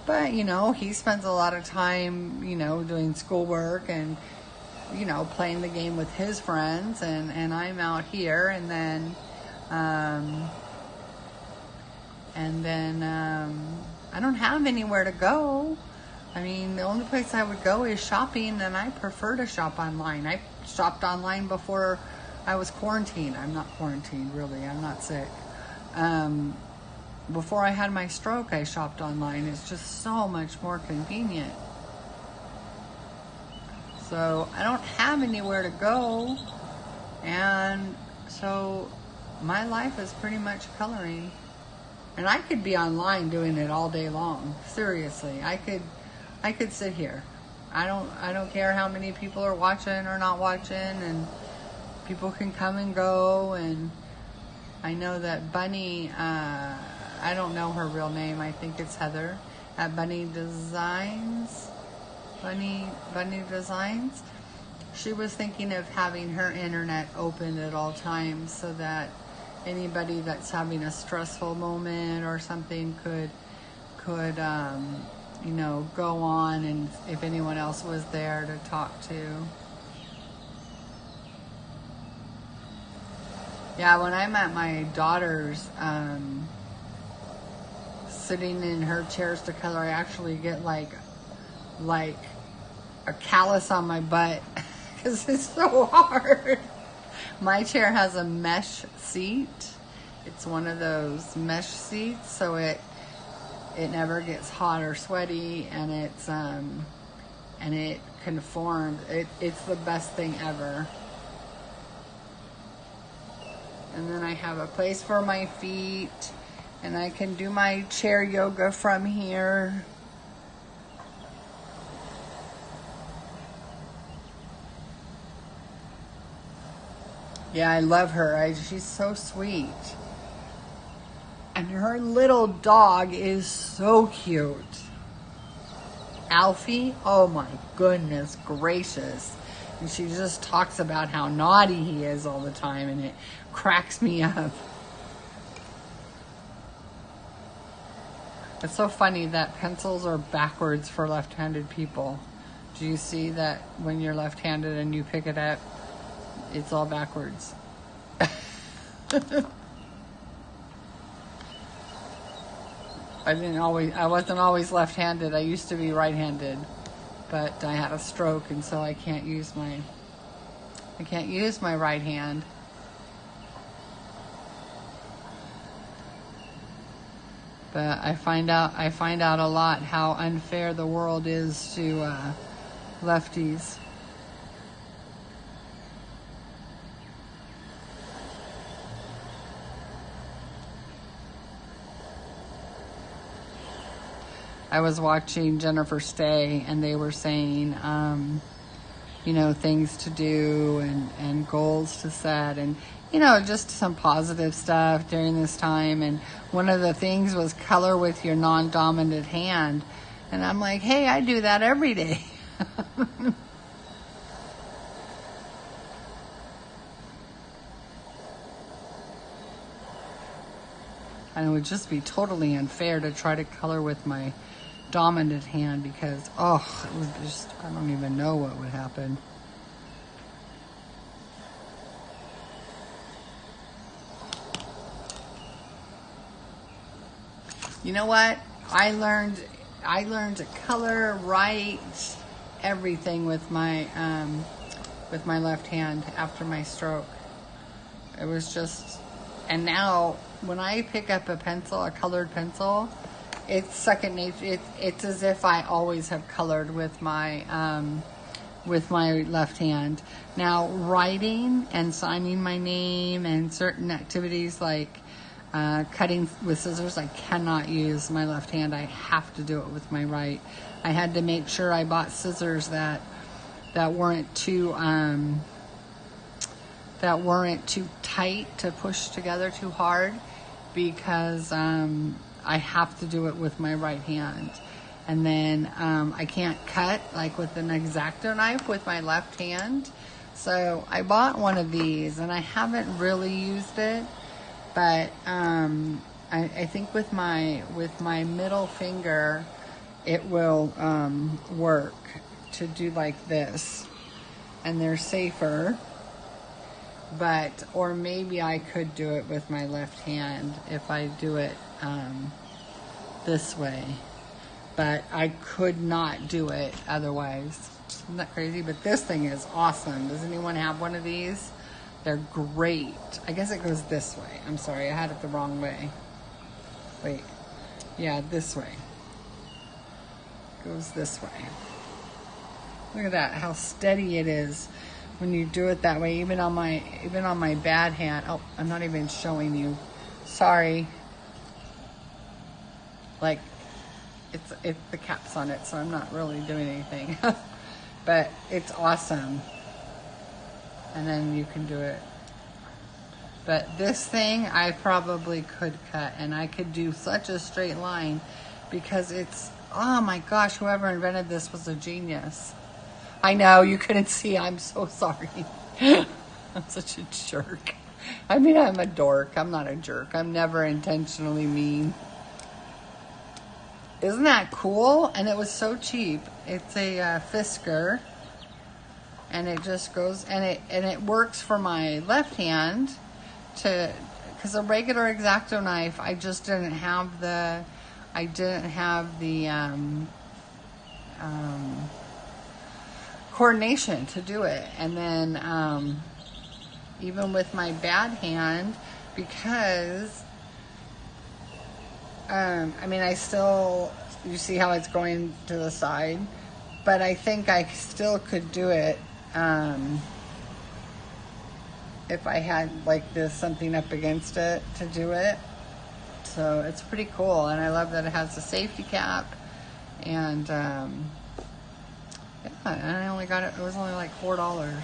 but, you know, he spends a lot of time, you know, doing schoolwork and, you know, playing the game with his friends, and I'm out here, and then I don't have anywhere to go. I mean, the only place I would go is shopping, and I prefer to shop online. I shopped online before I was quarantined. I'm not quarantined, really. I'm not sick. Before I had my stroke, I shopped online. It's just so much more convenient. So I don't have anywhere to go, and so my life is pretty much coloring. And I could be online doing it all day long. Seriously, I could sit here. I don't care how many people are watching or not watching, and people can come and go. And I know that Bunny, I don't know her real name. I think it's Heather at Bunny Designs. Bunny Designs. She was thinking of having her internet open at all times so that anybody that's having a stressful moment or something could you know, go on, and if anyone else was there to talk to. Yeah, when I'm at my daughter's sitting in her chairs to color, I actually get like a callus on my butt because it's so hard. My chair has a mesh seat. It's one of those mesh seats, so it never gets hot or sweaty, and it conforms. It's the best thing ever. And then I have a place for my feet, And I can do my chair yoga from here. Yeah, I love her. She's so sweet. And her little dog is so cute. Alfie, oh my goodness gracious. And she just talks about how naughty he is all the time, and it cracks me up. It's so funny that pencils are backwards for left-handed people. Do you see that when you're left-handed and you pick it up, it's all backwards? I wasn't always left-handed. I used to be right-handed, but I had a stroke, and so I can't use my right hand. But I find out a lot how unfair the world is to lefties. I was watching Jennifer Stay, and they were saying, things to do and goals to set, and, just some positive stuff during this time. And one of the things was color with your non-dominant hand. And I'm like, hey, I do that every day. And it would just be totally unfair to try to color with my dominant hand, because it would just, I don't even know what would happen. You know what? I learned to color, write, everything with my left hand after my stroke. It was just, and now when I pick up a pencil, a colored pencil, it's second nature. It's as if I always have colored with my left hand. Now, writing and signing my name and certain activities like cutting with scissors, I cannot use my left hand. I have to do it with my right. I had to make sure I bought scissors that weren't too tight to push together too hard, because I have to do it with my right hand. And then I can't cut like with an X-Acto knife with my left hand. So I bought one of these, and I haven't really used it, but I think with my middle finger it will work to do like this, and they're safer. But, or maybe I could do it with my left hand if I do it this way. But I could not do it otherwise. Isn't that crazy? But this thing is awesome. Does anyone have one of these? They're great. I guess it goes this way. I'm sorry, I had it the wrong way. Wait. Yeah, this way. It goes this way. Look at that, how steady it is when you do it that way, even on my bad hand. Oh, I'm not even showing you. Sorry. Like, it's the cap's on it, so I'm not really doing anything. But it's awesome. And then you can do it. But this thing, I probably could cut, and I could do such a straight line, because it's, oh my gosh, whoever invented this was a genius. I know, you couldn't see. I'm so sorry. I'm such a jerk. I mean, I'm a dork. I'm not a jerk. I'm never intentionally mean. Isn't that cool? And it was so cheap. It's a Fisker. And it just goes, and it works for my left hand, because a regular X-Acto knife, I just didn't have the coordination to do it. And then even with my bad hand, because I mean, I still, you see how it's going to the side, but I think I still could do it if I had like this, something up against it to do it. So So it's pretty cool, and I love that it has a safety cap. And yeah, and I only got it. It was only like $4,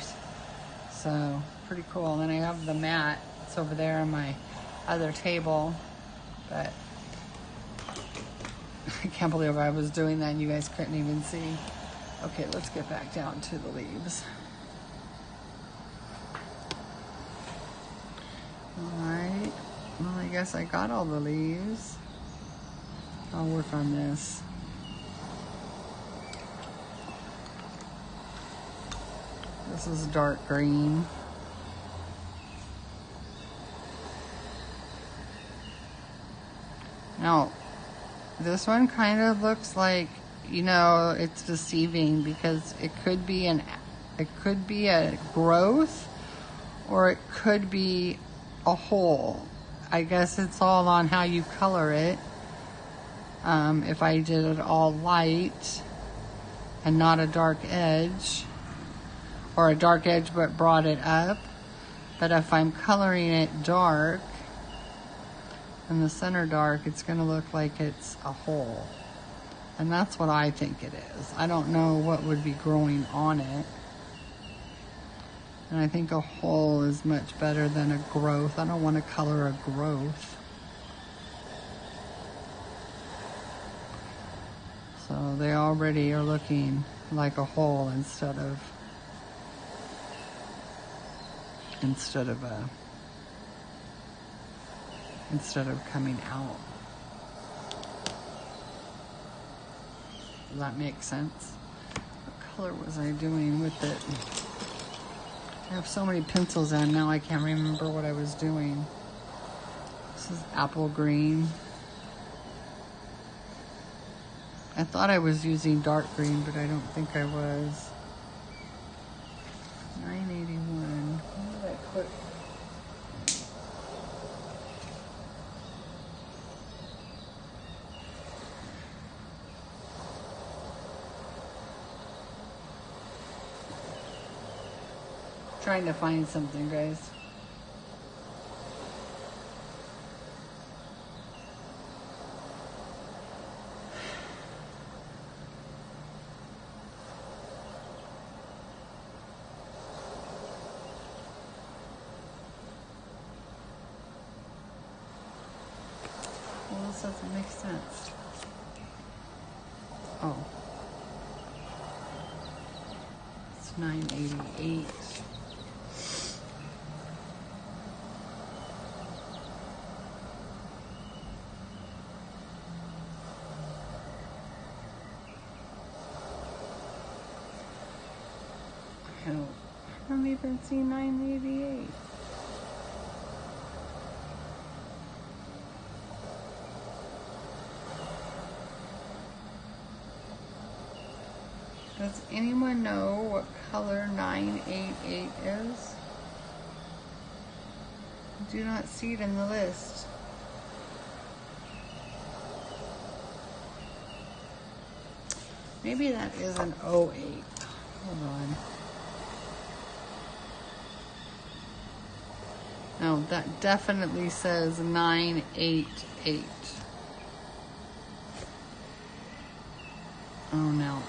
so pretty cool. And then I have the mat. It's over there on my other table, but I can't believe I was doing that and you guys couldn't even see. Okay, let's get back down to the leaves. Alright, well, I guess I got all the leaves. I'll work on this. This is dark green. Now, this one kind of looks like, you know, it's deceiving because it could be a growth, or it could be a hole. I guess it's all on how you color it. If I did it all light and not a dark edge, or a dark edge but brought it up. But if I'm coloring it dark and the center dark, it's going to look like it's a hole. And that's what I think it is. I don't know what would be growing on it. And I think a hole is much better than a growth. I don't want to color a growth. So they already are looking like a hole instead of coming out. Does that make sense? What color was I doing with it? I have so many pencils in now I can't remember what I was doing. This is apple green. I thought I was using dark green, but I don't think I was. 981. What did I put? Trying to find something, guys. Well, this doesn't make sense. Oh. It's 988. I don't even see 988. Does anyone know what color 988 is? I do not see it in the list. Maybe that is an 08. Hold on. No, that definitely says 988. Oh no.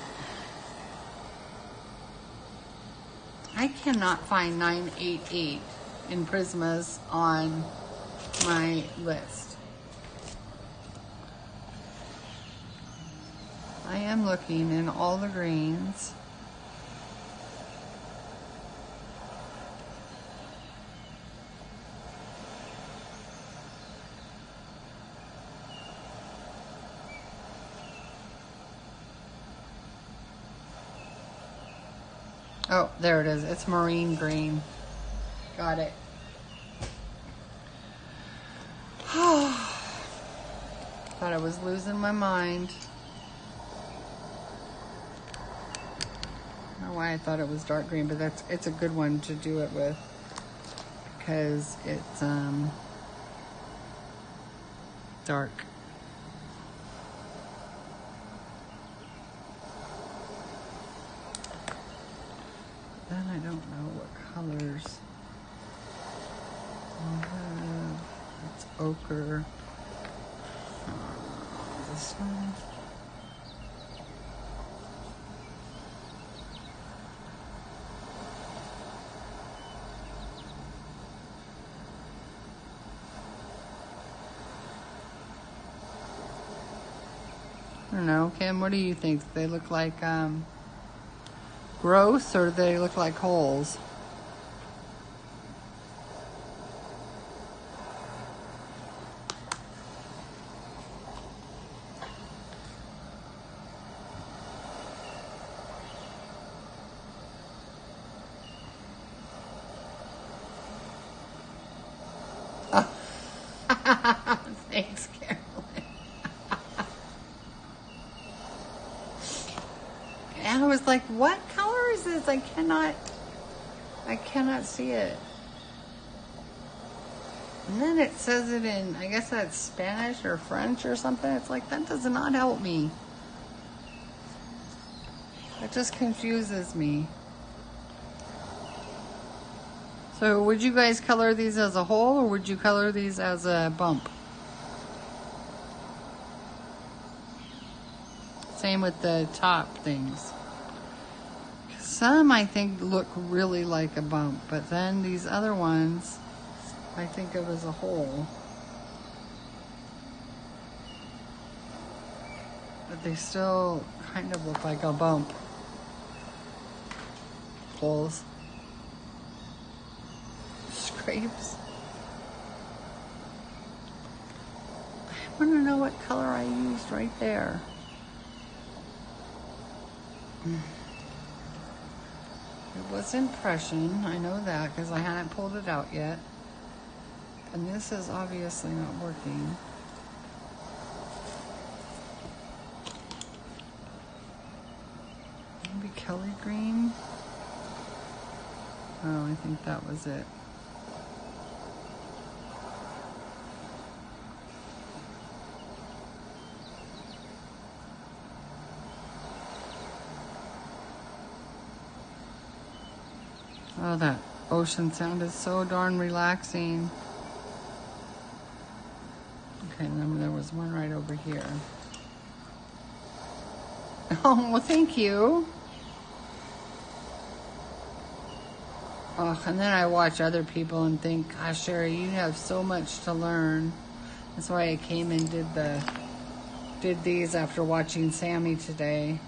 I cannot find 988 in Prismas on my list. I am looking in all the greens. Oh, there it is. It's marine green. Got it. Thought I was losing my mind. I don't know why I thought it was dark green, but it's a good one to do it with because it's dark. Then I don't know what colors I'll have. It's ochre. this one. I don't know, Kim, what do you think? Do they look like growths, or do they look like holes? Thanks, Carolyn. And I was like, what color is this? I cannot see it. And then it says it in, I guess that's Spanish or French or something. It's like, that does not help me. It just confuses me. So would you guys color these as a whole, or would you color these as a bump? Same with the top things. Some I think look really like a bump, but then these other ones I think of as a whole. But they still kind of look like a bump. Holes. Scrapes. I want to know what color I used right there. It was impression, I know that, because I hadn't pulled it out yet. And this is obviously not working. Maybe Kelly green? Oh, I think that was it. Oh, that ocean sound is so darn relaxing. Okay, and then there was one right over here. Oh, well, thank you. Oh, and then I watch other people and think, gosh, Sherry, you have so much to learn. That's why I came and did these after watching Sammy today.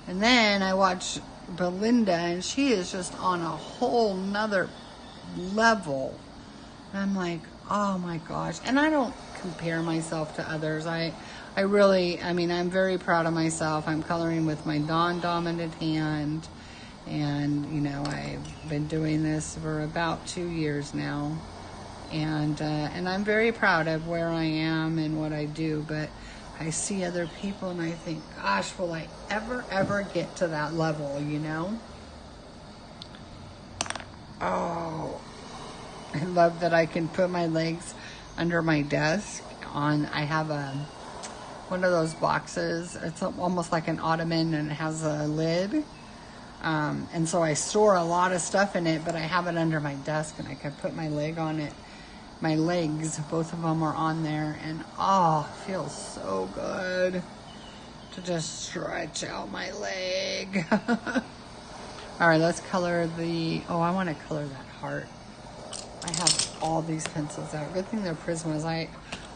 And then I watched Belinda, and she is just on a whole nother level. And I'm like, oh my gosh. And I don't compare myself to others. I mean, I'm very proud of myself. I'm coloring with my non-dominant hand. And, you know, I've been doing this for about 2 years now. And I'm very proud of where I am and what I do. But I see other people and I think, gosh, will I ever get to that level, you know? Oh, I love that I can put my legs under my desk I have one of those boxes. It's almost like an ottoman and it has a lid. And so I store a lot of stuff in it, but I have it under my desk and I can put my leg on it. My legs, both of them are on there, and oh, it feels so good to just stretch out my leg. All right, let's color I want to color that heart. I have all these pencils out. Good thing they're Prismas.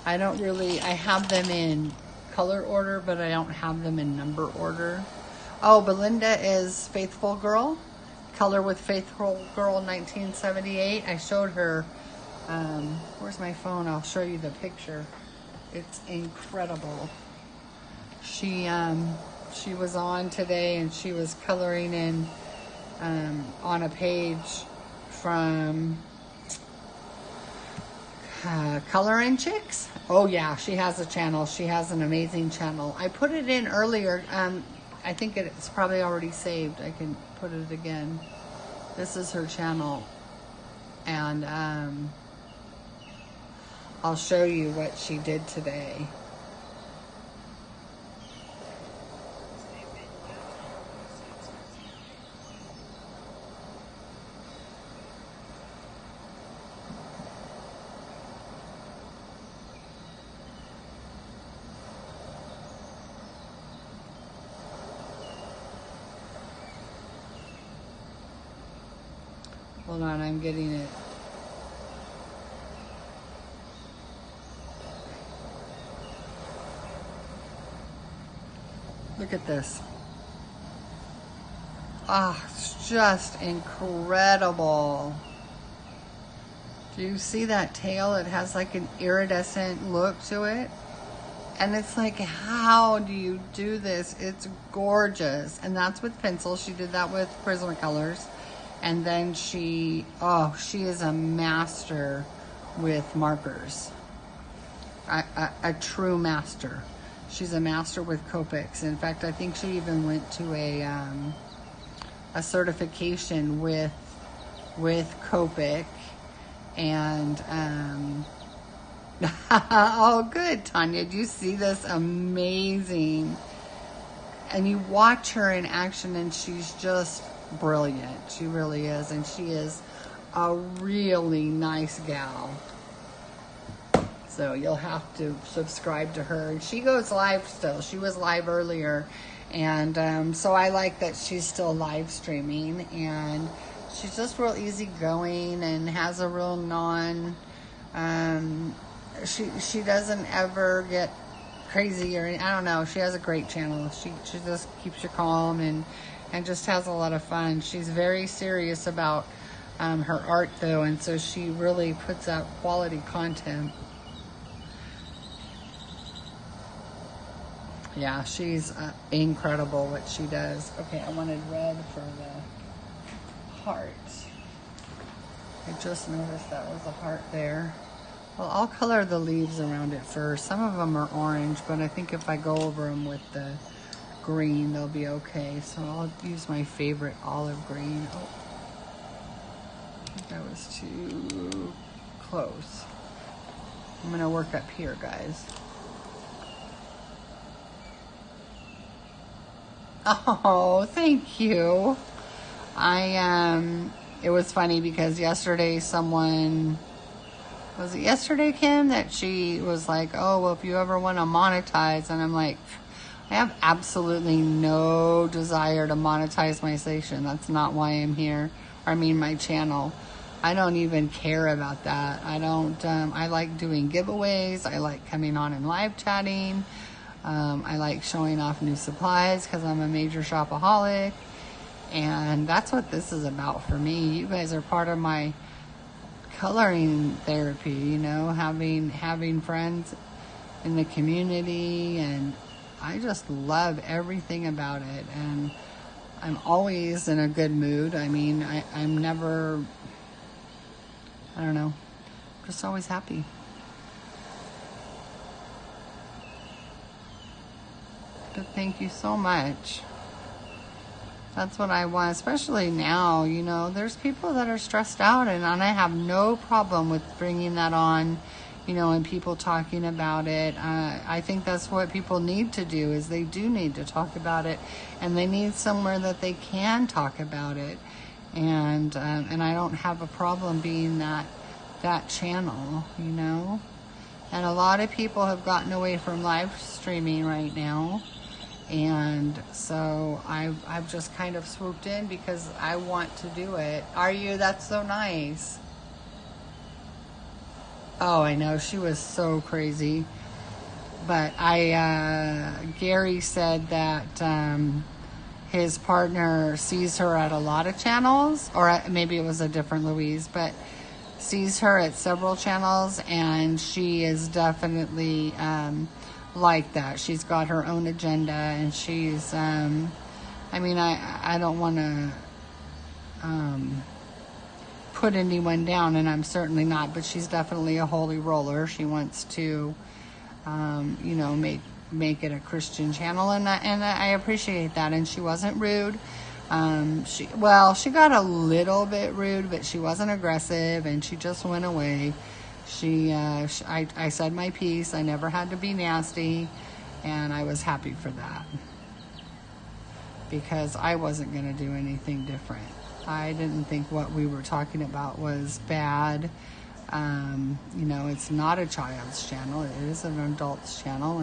I don't really, I have them in color order, but I don't have them in number order. Oh, Belinda is Faithful Girl. Color with Faithful Girl 1978. I showed her, where's my phone? I'll show you the picture. It's incredible. She was on today and she was coloring in on a page from Coloring Chicks. Oh yeah, she has a channel. She has an amazing channel. I put it in earlier. I think it's probably already saved. I can put it again. This is her channel. And I'll show you what she did today. Hold on, I'm getting it. Look at this. Ah, it's just incredible. Do you see that tail? It has like an iridescent look to it. And it's like, how do you do this? It's gorgeous. And that's with pencil. She did that with Prismacolors. And then she is a master with markers. A true master. She's a master with Copics. In fact, I think she even went to a certification with Copic. And oh, good, Tanya. Do you see this? Amazing. And you watch her in action, and she's just brilliant. She really is. And she is a really nice gal. So you'll have to subscribe to her. And she goes live still. She was live earlier. And so I like that she's still live streaming. And she's just real easygoing and has a real she doesn't ever get crazy or I don't know. She has a great channel. She just keeps you calm and just has a lot of fun. She's very serious about her art though, and so she really puts out quality content. Yeah, she's incredible what she does. Okay, I wanted red for the heart. I just noticed that was a heart there. Well, I'll color the leaves around it first. Some of them are orange, but I think if I go over them with the green, they'll be okay. So I'll use my favorite olive green. Oh, I think that was too close. I'm gonna work up here, guys. Oh, thank you. It was funny because yesterday was it yesterday, Kim, that she was like, oh, well, if you ever want to monetize, and I'm like, I have absolutely no desire to monetize my station. That's not why I'm here. My channel. I don't even care about that. I like doing giveaways. I like coming on and live chatting. I like showing off new supplies because I'm a major shopaholic. And that's what this is about for me. You guys are part of my coloring therapy, having friends in the community, and I just love everything about it. And I'm always in a good mood. I'm never, I don't know, just always happy. But thank you so much. That's what I want, especially now. There's people that are stressed out, and I have no problem with bringing that on, and people talking about it. I think that's what people need to do, is they do need to talk about it, and they need somewhere that they can talk about it. And I don't have a problem being that channel, And a lot of people have gotten away from live streaming right now. And so I've just kind of swooped in because I want to do it. Are you? That's so nice. Oh, I know. She was so crazy. But Gary said that his partner sees her at a lot of channels, or maybe it was a different Louise, but sees her at several channels, and she is definitely like that. She's got her own agenda, and she's I don't want to put anyone down, and I'm certainly not, but she's definitely a holy roller. She wants to make it a Christian channel, and I appreciate that. And she wasn't rude. She got a little bit rude, but she wasn't aggressive, and she just went away. I said my piece. I never had to be nasty, and I was happy for that because I wasn't going to do anything different. I didn't think what we were talking about was bad. It's not a child's channel. It is an adult's channel,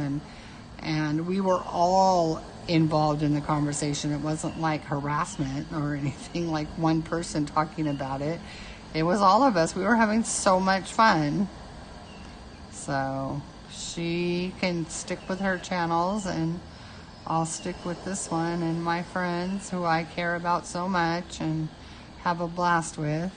and we were all involved in the conversation. It wasn't like harassment or anything, like one person talking about it. It was all of us. We were having so much fun. So she can stick with her channels, and I'll stick with this one and my friends who I care about so much and have a blast with.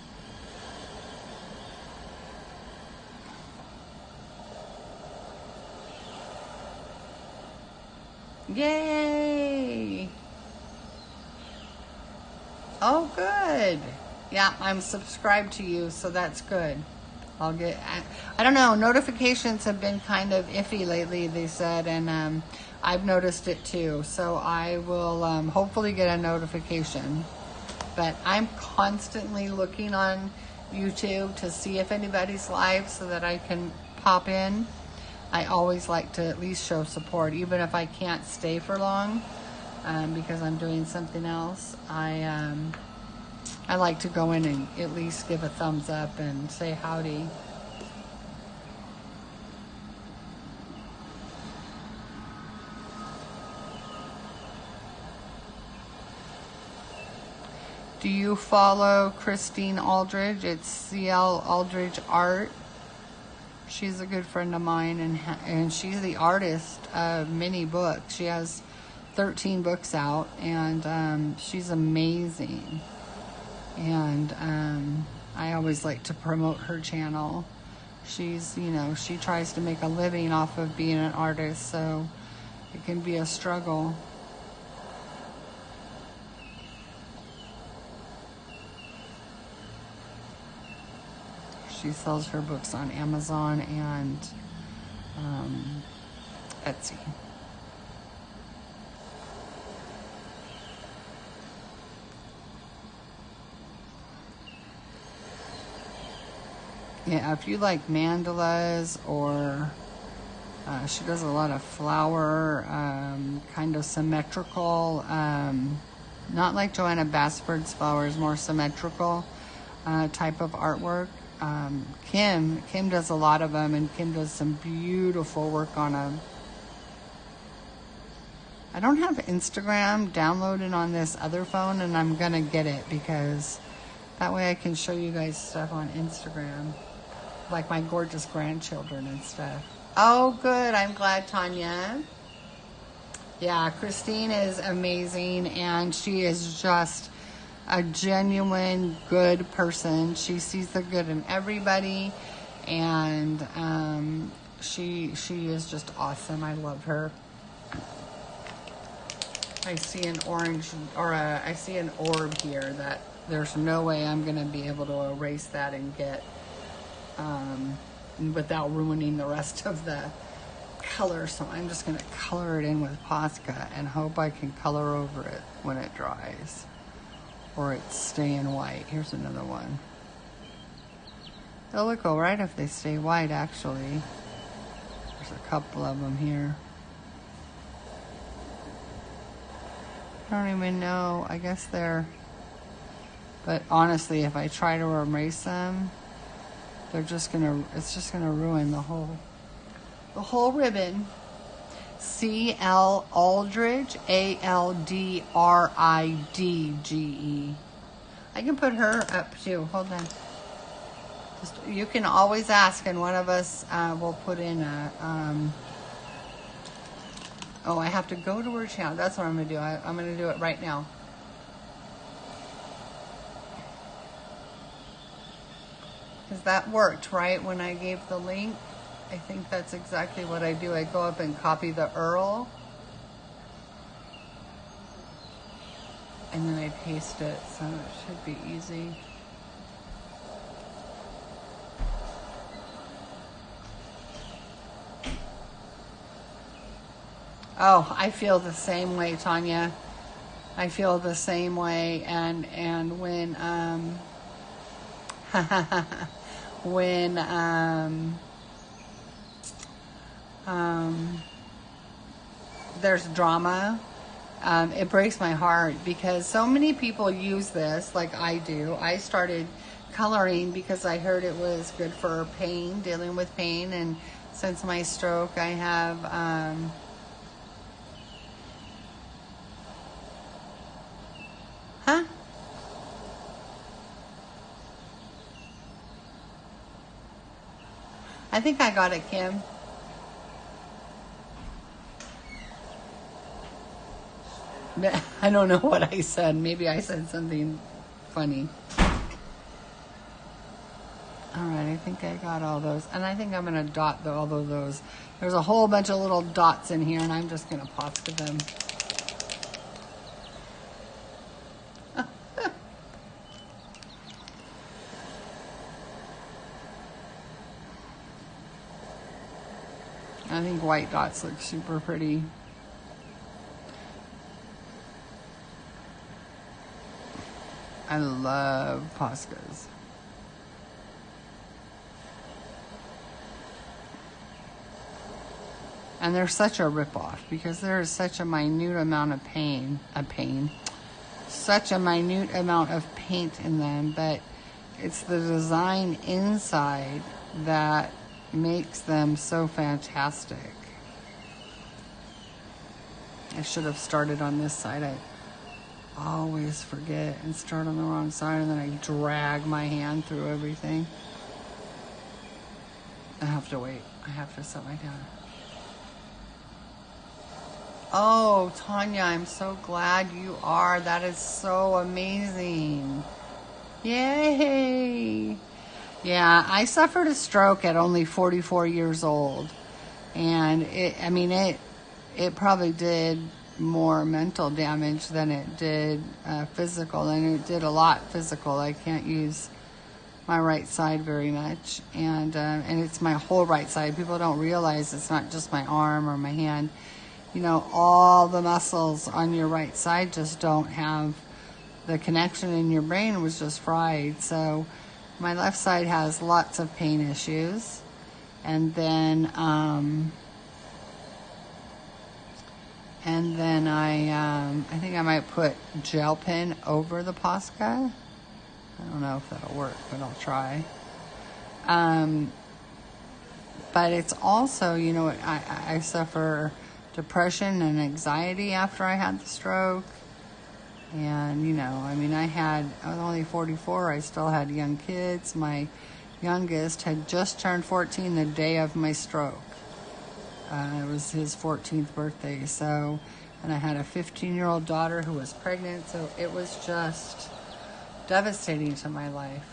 Yay! Oh, good. Yeah, I'm subscribed to you, so that's good. I'll get, I don't know, notifications have been kind of iffy lately, they said, and I've noticed it too. So I will hopefully get a notification. But I'm constantly looking on YouTube to see if anybody's live so that I can pop in. I always like to at least show support, even if I can't stay for long because I'm doing something else. I like to go in and at least give a thumbs up and say howdy. Do you follow Christine Aldridge? It's CL Aldridge Art. She's a good friend of mine, and she's the artist of many books. She has 13 books out, and she's amazing. And I always like to promote her channel. She's, you know, she tries to make a living off of being an artist, so it can be a struggle. She sells her books on Amazon and Etsy. Yeah, if you like mandalas, or she does a lot of flower, kind of symmetrical, not like Joanna Basford's flowers, more symmetrical type of artwork. Kim does a lot of them, and Kim does some beautiful work on them. I don't have Instagram downloaded on this other phone, and I'm gonna get it because that way I can show you guys stuff on Instagram, like my gorgeous grandchildren and stuff. Oh, good. I'm glad, Tanya. Yeah, Christine is amazing, and she is just a genuine good person. She sees the good in everybody, and she is just awesome. I love her. I see an orange, or I see an orb here that there's no way I'm gonna be able to erase that and get without ruining the rest of the color. So I'm just gonna color it in with Posca and hope I can color over it when it dries, or it's staying white. Here's another one. They'll look alright if they stay white, actually. There's a couple of them here. I don't even know. I guess they're... But honestly, if I try to erase them, they're just gonna... It's just gonna ruin the whole ribbon. C.L. Aldridge, A-L-D-R-I-D-G-E. I can put her up too. Hold on. Just, you can always ask, and one of us will put in a... Oh, I have to go to her channel. That's what I'm going to do. I'm going to do it right now. Because that worked, right? When I gave the link, I think that's exactly what I do. I go up and copy the URL, and then I paste it, so it should be easy. Oh, I feel the same way, Tanya. I feel the same way, and when there's drama, it breaks my heart, because so many people use this like I do. I started coloring because I heard it was good for pain, dealing with pain, and since my stroke, I have I think I got it, Kim. I don't know what I said. Maybe I said something funny. Alright, I think I got all those. And I think I'm going to dot all of those. There's a whole bunch of little dots in here, and I'm just going to Posca them. I think white dots look super pretty. I love Poscas. And they're such a ripoff because there is such a minute amount of such a minute amount of paint in them, but it's the design inside that makes them so fantastic. I should have started on this side. I always forget and start on the wrong side, and then I drag my hand through everything. I have to wait. I have to set my down. Oh, Tanya, I'm so glad you are. That is so amazing. Yay! Yeah, I suffered a stroke at only 44 years old. And it probably did more mental damage than it did physical. And it did a lot physical. I can't use my right side very much. And it's my whole right side. People don't realize it's not just my arm or my hand. You know, all the muscles on your right side just don't have the connection, in your brain was just fried. So my left side has lots of pain issues. And then I think I might put gel pen over the Posca. I don't know if that'll work, but I'll try. But it's also, you know, I suffer depression and anxiety after I had the stroke. And, you know, I mean, I was only 44. I still had young kids. My youngest had just turned 14 the day of my stroke. It was his 14th birthday. So, and I had a 15-year-old daughter who was pregnant. So it was just devastating to my life.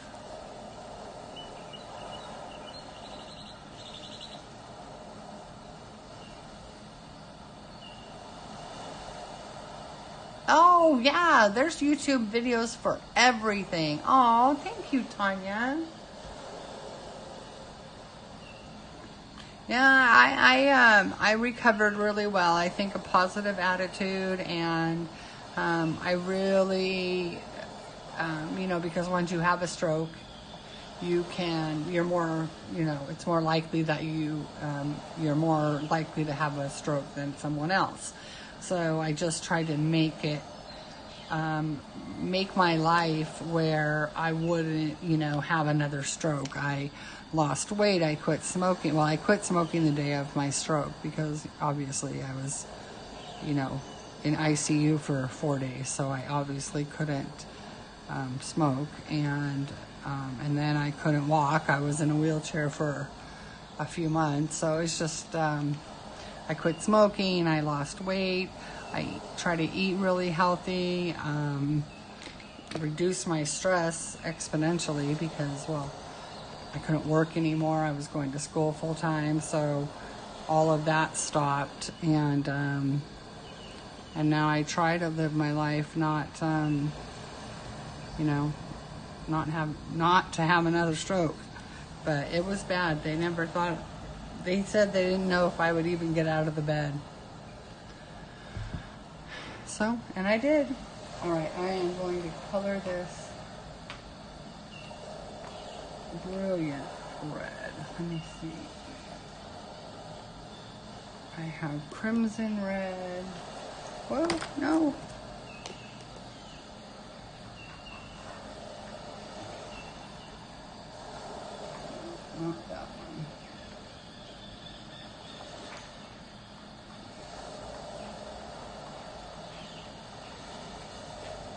Oh, yeah, there's YouTube videos for everything. Oh, thank you, Tanya. Yeah, I recovered really well. I think a positive attitude, and I really, you know, because once you have a stroke, you're more, you know, it's more likely that you're more likely to have a stroke than someone else. So I just tried to make my life where I wouldn't, you know, have another stroke. I lost weight. I quit smoking. Well, I quit smoking the day of my stroke because obviously I was, you know, in ICU for 4 days. So I obviously couldn't smoke. And then I couldn't walk. I was in a wheelchair for a few months. So it's just... I quit smoking, I lost weight, I try to eat really healthy, reduce my stress exponentially because, well, I couldn't work anymore. I was going to school full time, so all of that stopped. And now I try to live my life not, you know, not to have another stroke. But it was bad. They never thought... They said they didn't know if I would even get out of the bed. So, and I did. All right, I am going to color this brilliant red. Let me see. I have crimson red. Whoa, no. Not that one.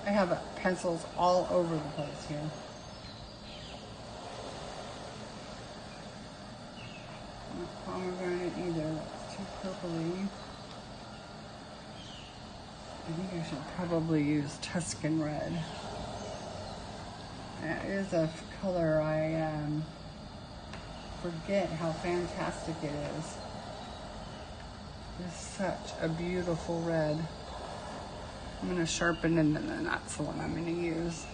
I have pencils all over the place here. pomegranate either. That's too purpley. I think I should probably use Tuscan red. That is a color I forget how fantastic it is. It's such a beautiful red. I'm going to sharpen it, and then that's the one I'm going to use.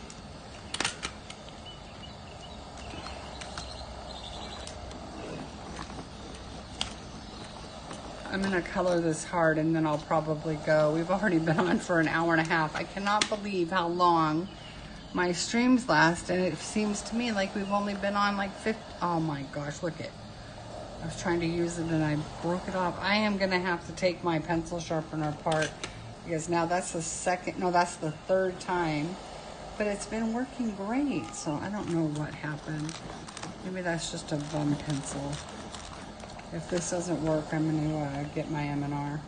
I'm going to color this hard, and then I'll probably go. We've already been on for an hour and a half. I cannot believe how long my streams last, and it seems to me like we've only been on like 50. Oh my gosh, look it. I was trying to use it and I broke it off. I am going to have to take my pencil sharpener apart, because now that's the that's the third time, but it's been working great. So I don't know what happened. Maybe that's just a bum pencil. If this doesn't work, I'm going to get my M&R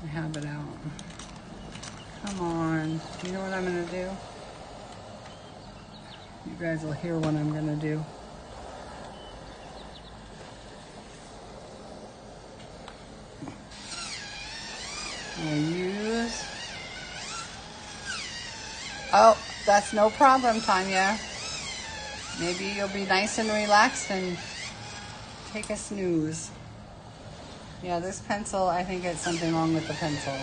and have it out. Come on. You know what I'm going to do? You guys will hear what I'm going to do. I'm going to use... Oh, that's no problem, Tanya. Maybe you'll be nice and relaxed and take a snooze. Yeah, this pencil, I think it's something wrong with the pencil.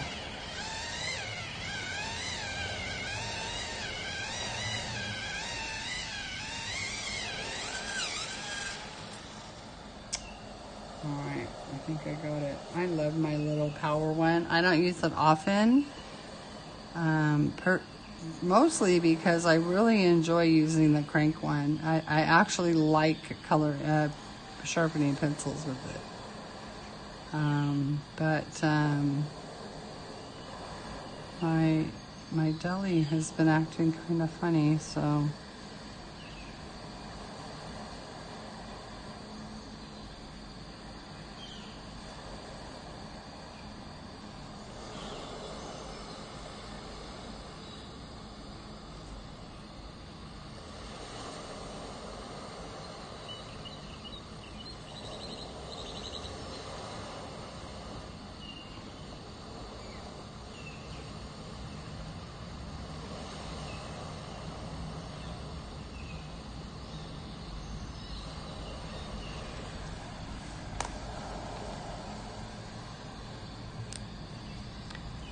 Alright, I think I got it. I love my little power one. I don't use it often. Mostly because I really enjoy using the crank one. I actually like sharpening pencils with it. My deli has been acting kind of funny, so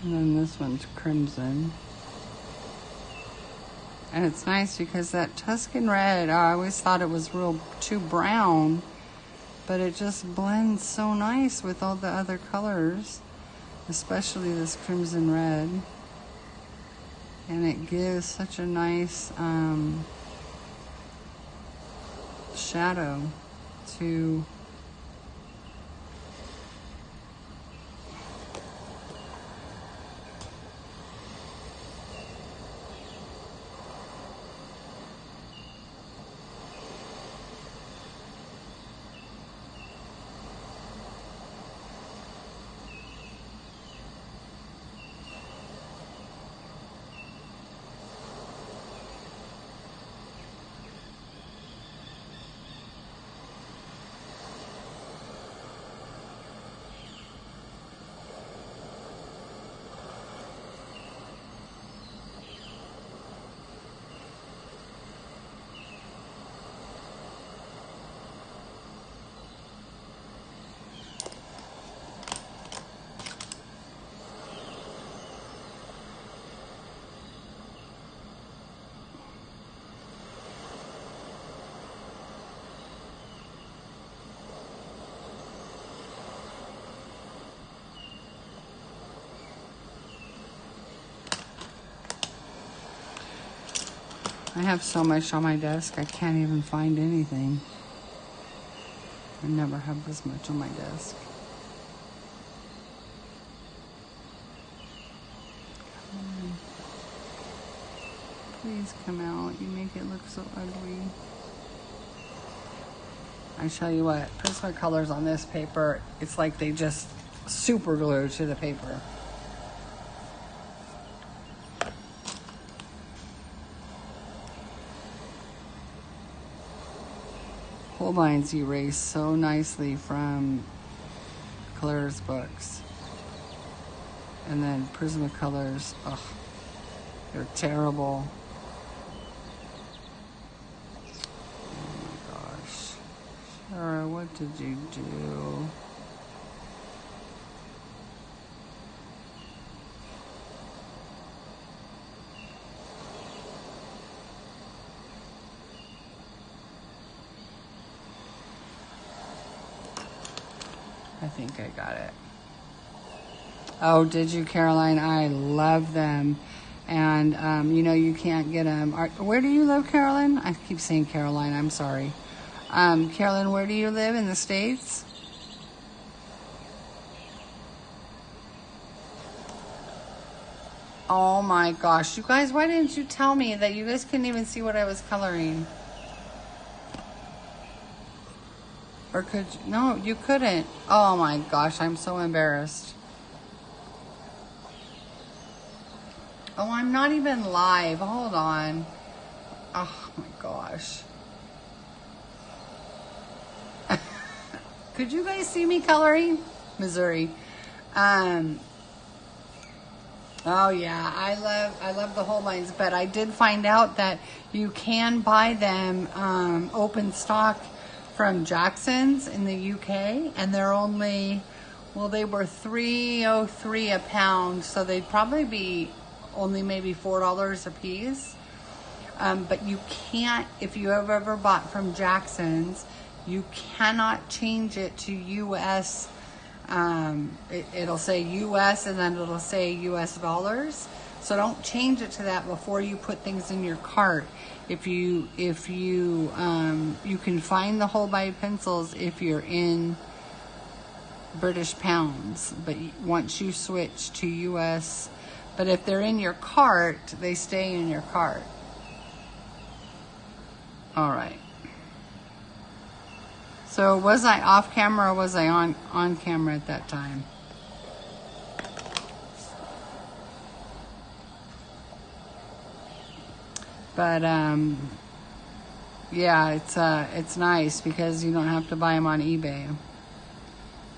and then this one's crimson. And it's nice because that Tuscan red, I always thought it was too brown, but it just blends so nice with all the other colors, especially this crimson red. And it gives such a nice shadow to I have so much on my desk, I can't even find anything. I never have this much on my desk. Come on. Please come out. You make it look so ugly. I tell you what, Prisma colors on this paper, it's like they just super glue to the paper. Holbein's erase so nicely from Claire's books. And then Prismacolors, ugh, they're terrible. Oh my gosh. Sarah, what did you do? I think I got it. Oh, did you, Caroline? I love them. And, you know, you can't get them. Where do you live, Caroline? I keep saying Caroline. I'm sorry. Caroline, where do you live in the States? Oh, my gosh. You guys, why didn't you tell me that you guys couldn't even see what I was coloring? Or could you? No, you couldn't. Oh my gosh, I'm so embarrassed. Oh, I'm not even live. Hold on. Oh my gosh. Could you guys see me coloring? Missouri. Oh yeah, I love the Holbeins, but I did find out that you can buy them open stock from Jackson's in the UK, and they're only, well, they were $3.03 a pound, so they'd probably be only maybe $4 a piece. But you can't, if you have ever bought from Jackson's, you cannot change it to US. It'll say US and then it'll say US dollars. So don't change it to that before you put things in your cart. If you can find the Holbein pencils if you're in British pounds, but once you switch to US, but if they're in your cart, they stay in your cart. All right. So was I off camera or was I on camera at that time? But yeah, it's nice because you don't have to buy them on eBay.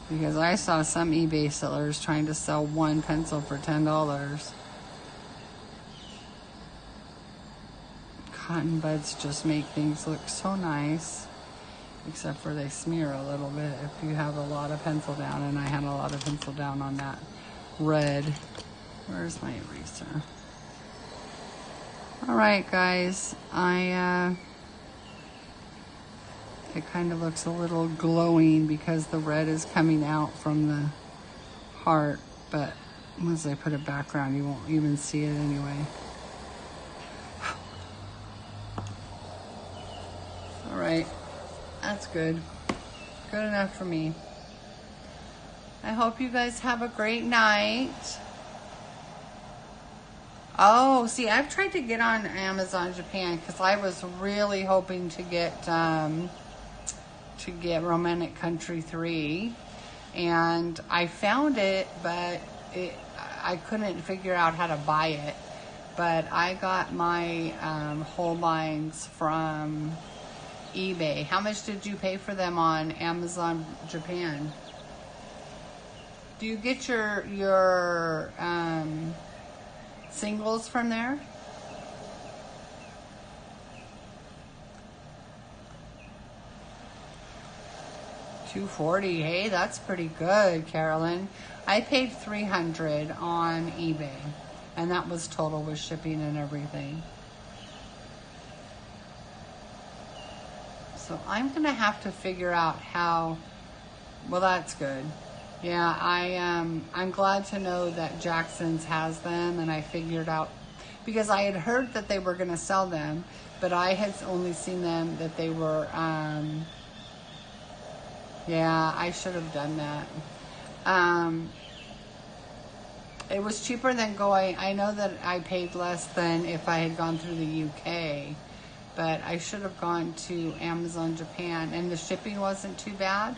Because I saw some eBay sellers trying to sell one pencil for $10. Cotton buds just make things look so nice, except for they smear a little bit if you have a lot of pencil down, and I had a lot of pencil down on that red. Where's my eraser? All right, guys, it kind of looks a little glowing because the red is coming out from the heart, but once I put a background, you won't even see it anyway. All right, that's good. Good enough for me. I hope you guys have a great night. Oh, see, I've tried to get on Amazon Japan because I was really hoping to get Romantic Country 3, and I found it, but I couldn't figure out how to buy it. But I got my Holbeins from eBay. How much did you pay for them on Amazon Japan? Do you get your singles from there? $240. Hey, that's pretty good, Carolyn. I paid $300 on eBay, and that was total with shipping and everything. So I'm gonna have to figure out how. Well, that's good. Yeah, I'm glad to know that Jackson's has them, and I figured out because I had heard that they were gonna sell them, but I had only seen them that they were. Yeah, I should have done that. It was cheaper than going. I know that I paid less than if I had gone through the UK, but I should have gone to Amazon Japan, and the shipping wasn't too bad.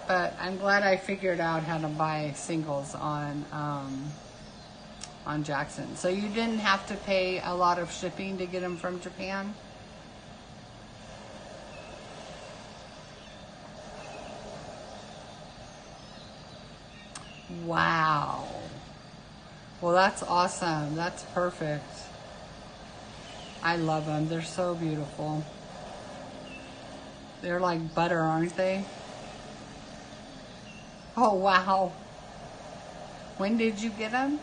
But I'm glad I figured out how to buy singles on Jackson. So you didn't have to pay a lot of shipping to get them from Japan? Wow. Well, that's awesome. That's perfect. I love them. They're so beautiful. They're like butter, aren't they? Oh, wow. When did you get them?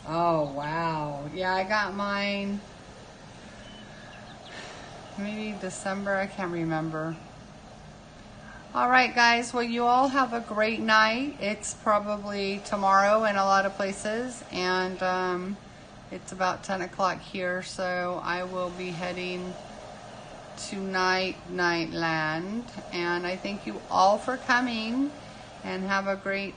Oh, wow. Yeah, I got mine maybe December. I can't remember. All right, guys. Well, you all have a great night. It's probably tomorrow in a lot of places, and it's about 10 o'clock here, so I will be heading to Nightland. And I thank you all for coming, and have a great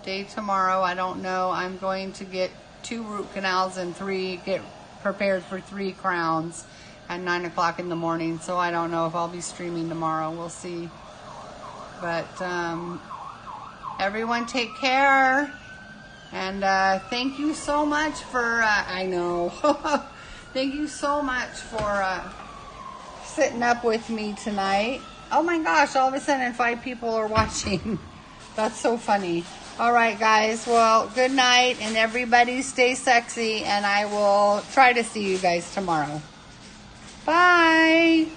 day tomorrow. I don't know. I'm going to get 2 root canals and get prepared for 3 crowns at 9 o'clock in the morning. So I don't know if I'll be streaming tomorrow. We'll see. But everyone take care. And thank you so much for, I know, thank you so much for sitting up with me tonight. Oh my gosh, all of a sudden 5 people are watching. That's so funny. All right, guys. Well, good night, and everybody stay sexy, and I will try to see you guys tomorrow. Bye.